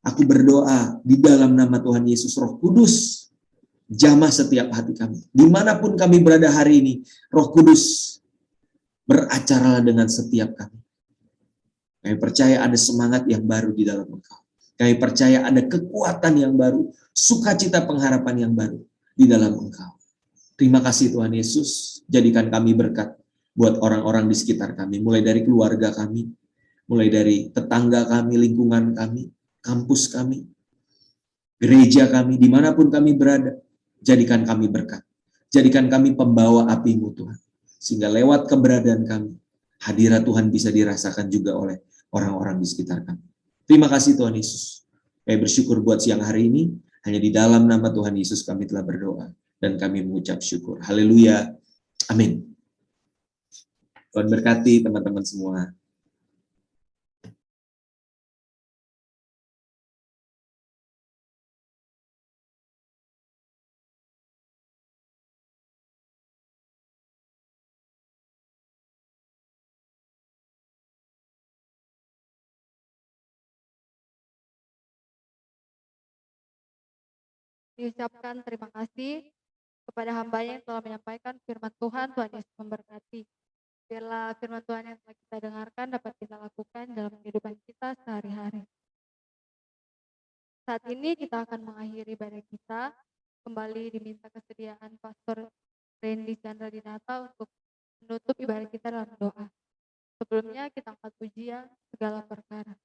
Aku berdoa di dalam nama Tuhan Yesus, Roh Kudus, jamah setiap hati kami. Dimanapun kami berada hari ini, Roh Kudus, beracaralah dengan setiap kami. Kami percaya ada semangat yang baru di dalam Engkau. Kami percaya ada kekuatan yang baru, sukacita pengharapan yang baru di dalam Engkau. Terima kasih Tuhan Yesus, jadikan kami berkat buat orang-orang di sekitar kami, mulai dari keluarga kami, mulai dari tetangga kami, lingkungan kami, kampus kami, gereja kami, dimanapun kami berada, jadikan kami berkat. Jadikan kami pembawa api-Mu Tuhan, sehingga lewat keberadaan kami, hadirat Tuhan bisa dirasakan juga oleh orang-orang di sekitar kami. Terima kasih Tuhan Yesus. Kami bersyukur buat siang hari ini, hanya di dalam nama Tuhan Yesus kami telah berdoa, dan kami mengucap syukur. Haleluya. Amin. Tuhan berkati teman-teman semua. Diucapkan terima kasih kepada hamba-Nya yang telah menyampaikan firman Tuhan. Tuhan Yesus memberkati. Biarlah firman Tuhan yang telah kita dengarkan dapat kita lakukan dalam kehidupan kita sehari-hari. Saat ini kita akan mengakhiri ibadah kita. Kembali diminta kesediaan Pastor Randy Chandra Dinata untuk menutup ibadah kita dalam doa. Sebelumnya kita angkat pujian segala perkara.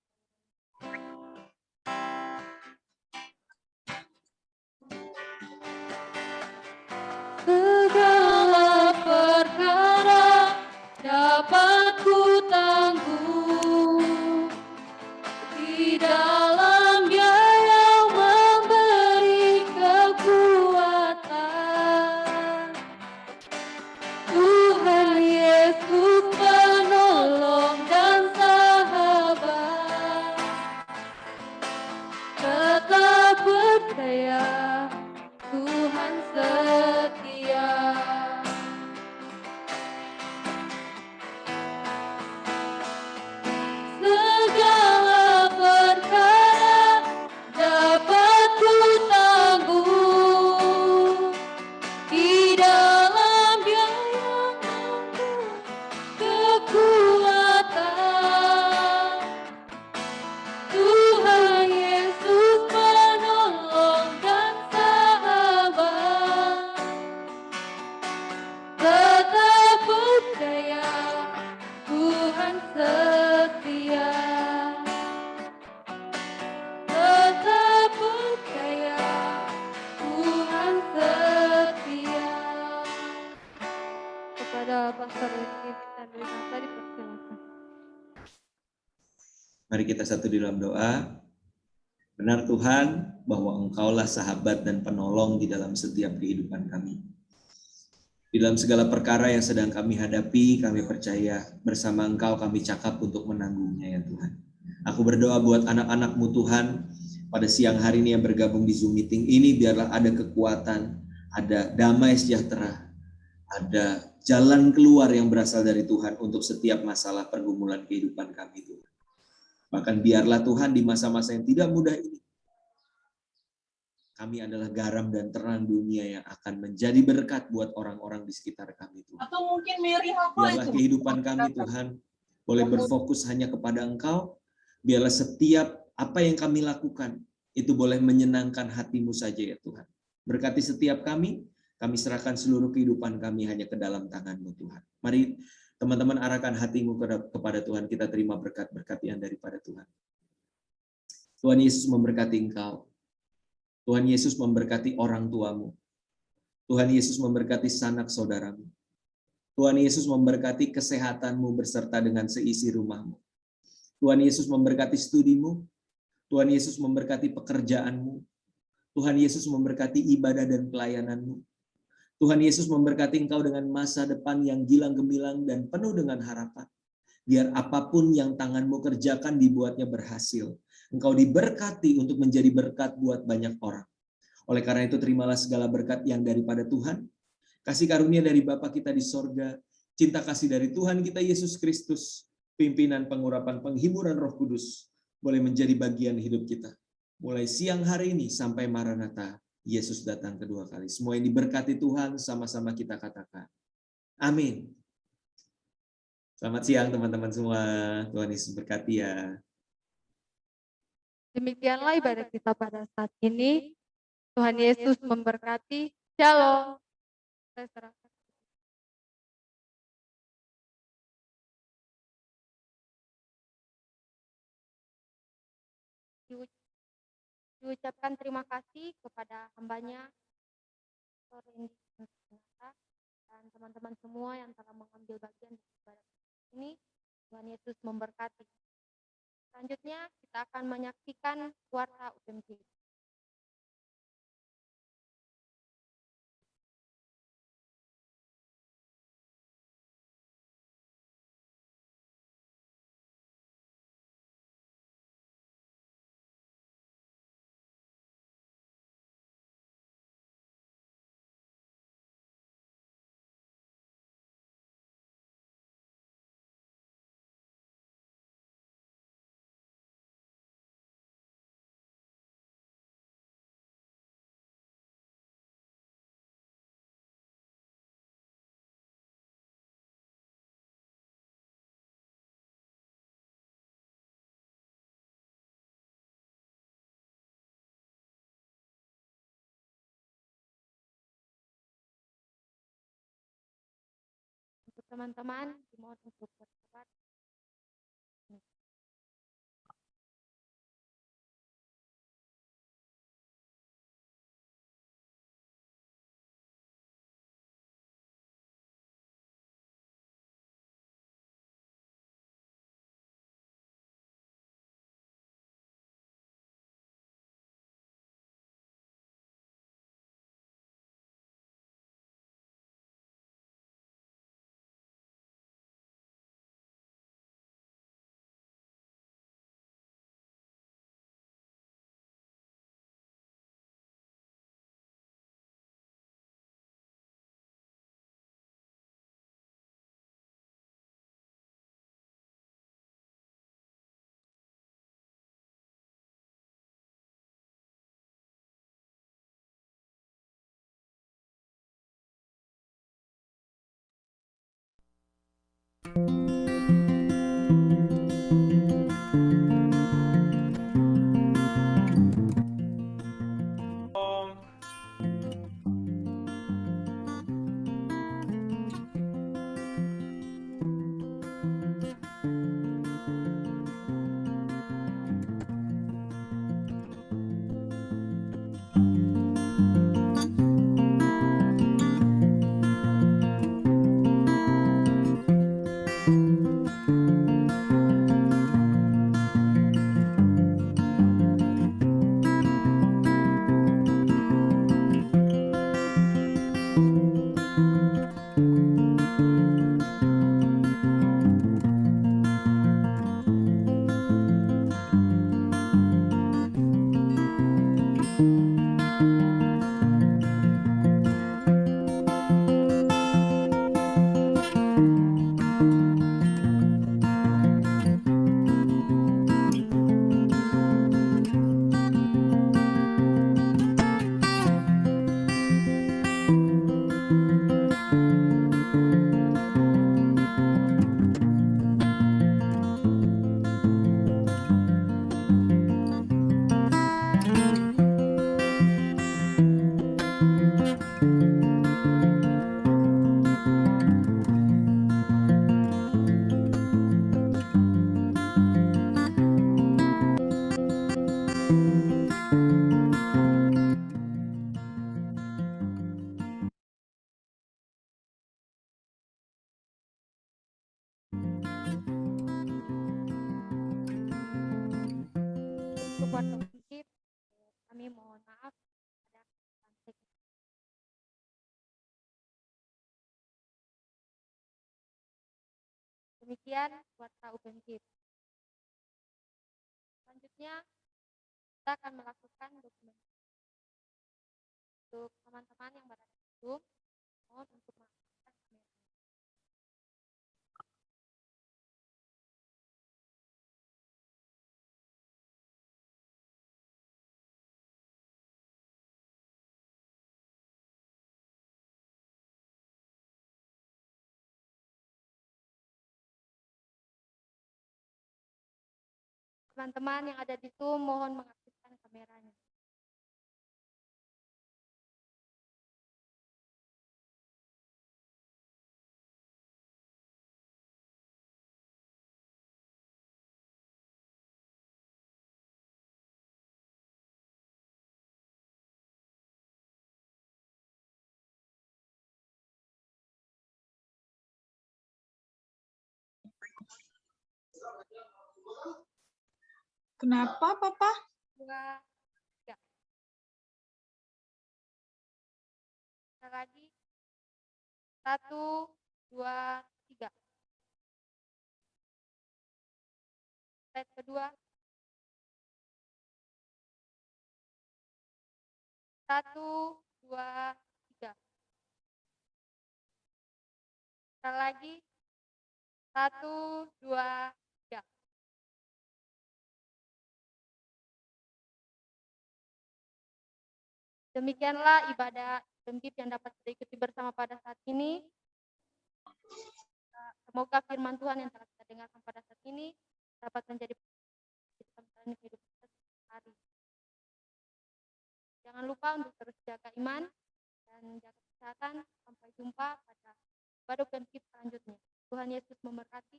Segala perkara dapat ku tahu. Mari kita satu di dalam doa. Benar Tuhan, bahwa Engkaulah sahabat dan penolong di dalam setiap kehidupan kami. Di dalam segala perkara yang sedang kami hadapi, kami percaya bersama Engkau kami cakap untuk menanggungnya ya Tuhan. Aku berdoa buat anak-anak-Mu Tuhan, pada siang hari ini yang bergabung di Zoom meeting ini, biarlah ada kekuatan, ada damai sejahtera, ada jalan keluar yang berasal dari Tuhan untuk setiap masalah pergumulan kehidupan kami Tuhan. Bahkan biarlah Tuhan di masa-masa yang tidak mudah ini, kami adalah garam dan terang dunia yang akan menjadi berkat buat orang-orang di sekitar kami Tuhan. Atau mungkin Mary Biarlah kehidupan kami Tuhan boleh berfokus hanya kepada Engkau. Biarlah setiap apa yang kami lakukan itu boleh menyenangkan hati-Mu saja ya Tuhan. Berkati setiap kami serahkan seluruh kehidupan kami hanya ke dalam tangan-Mu Tuhan. Mari teman-teman arahkan hatimu kepada Tuhan, kita terima berkat-berkat yang daripada Tuhan. Tuhan Yesus memberkati engkau. Tuhan Yesus memberkati orang tuamu. Tuhan Yesus memberkati sanak saudaramu. Tuhan Yesus memberkati kesehatanmu berserta dengan seisi rumahmu. Tuhan Yesus memberkati studimu. Tuhan Yesus memberkati pekerjaanmu. Tuhan Yesus memberkati ibadah dan pelayananmu. Tuhan Yesus memberkati engkau dengan masa depan yang gilang gemilang dan penuh dengan harapan. Biar apapun yang tanganmu kerjakan dibuatnya berhasil. Engkau diberkati untuk menjadi berkat buat banyak orang. Oleh karena itu terimalah segala berkat yang daripada Tuhan. Kasih karunia dari Bapa kita di sorga. Cinta kasih dari Tuhan kita Yesus Kristus. Pimpinan pengurapan penghiburan Roh Kudus. Boleh menjadi bagian hidup kita. Mulai siang hari ini sampai Maranatha. Yesus datang kedua kali. Semua yang diberkati Tuhan sama-sama kita katakan. Amin. Selamat siang teman-teman semua. Tuhan Yesus berkati ya. Demikianlah ibadah kita pada saat ini. Tuhan Yesus memberkati. Shalom. Saya serahkan. Diucapkan terima kasih kepada hambanya dan teman-teman semua yang telah mengambil bagian di ibadah ini. Tuhan Yesus memberkati. Selanjutnya kita akan menyaksikan warta UMC. Untuk teman-teman, dimohon untuk bersabar. Untuk warta Unkip, kami mohon maaf pada kesalahan. Demikian warta Unkip. Selanjutnya kita akan melakukan dokumen. Untuk teman-teman yang berada di Zoom, mohon untuk mengaktifkan kamera. Teman-teman yang ada di Zoom, mohon mengaktifkan kameranya. Kenapa, Papa? 2, 3. Sekali lagi. 1, 2, 3. Slide kedua. 1, 2, 3. Sekali lagi. 1, 2, 3. Demikianlah ibadah Unkip yang dapat kita ikuti bersama pada saat ini. Semoga firman Tuhan yang telah kita dengarkan pada saat ini dapat menjadi kehidupan kita sehari. Jangan lupa untuk terus jaga iman dan jaga kesehatan. Sampai jumpa pada ibadah Unkip selanjutnya. Tuhan Yesus memberkati.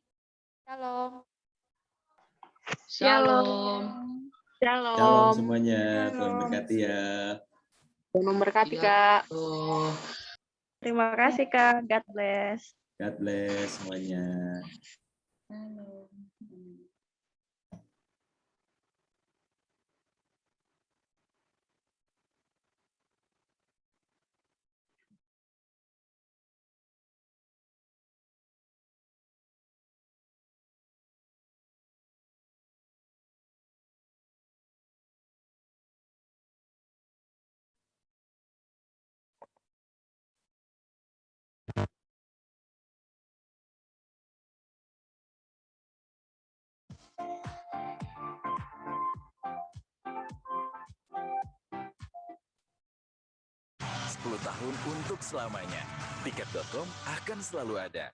Shalom. Shalom. Shalom semuanya, Tuhan berkati ya. Tuhan memberkati, Iya. Kak. Oh. Terima kasih, Kak. God bless. God bless semuanya. Sepuluh tahun untuk selamanya. Tiket.com akan selalu ada.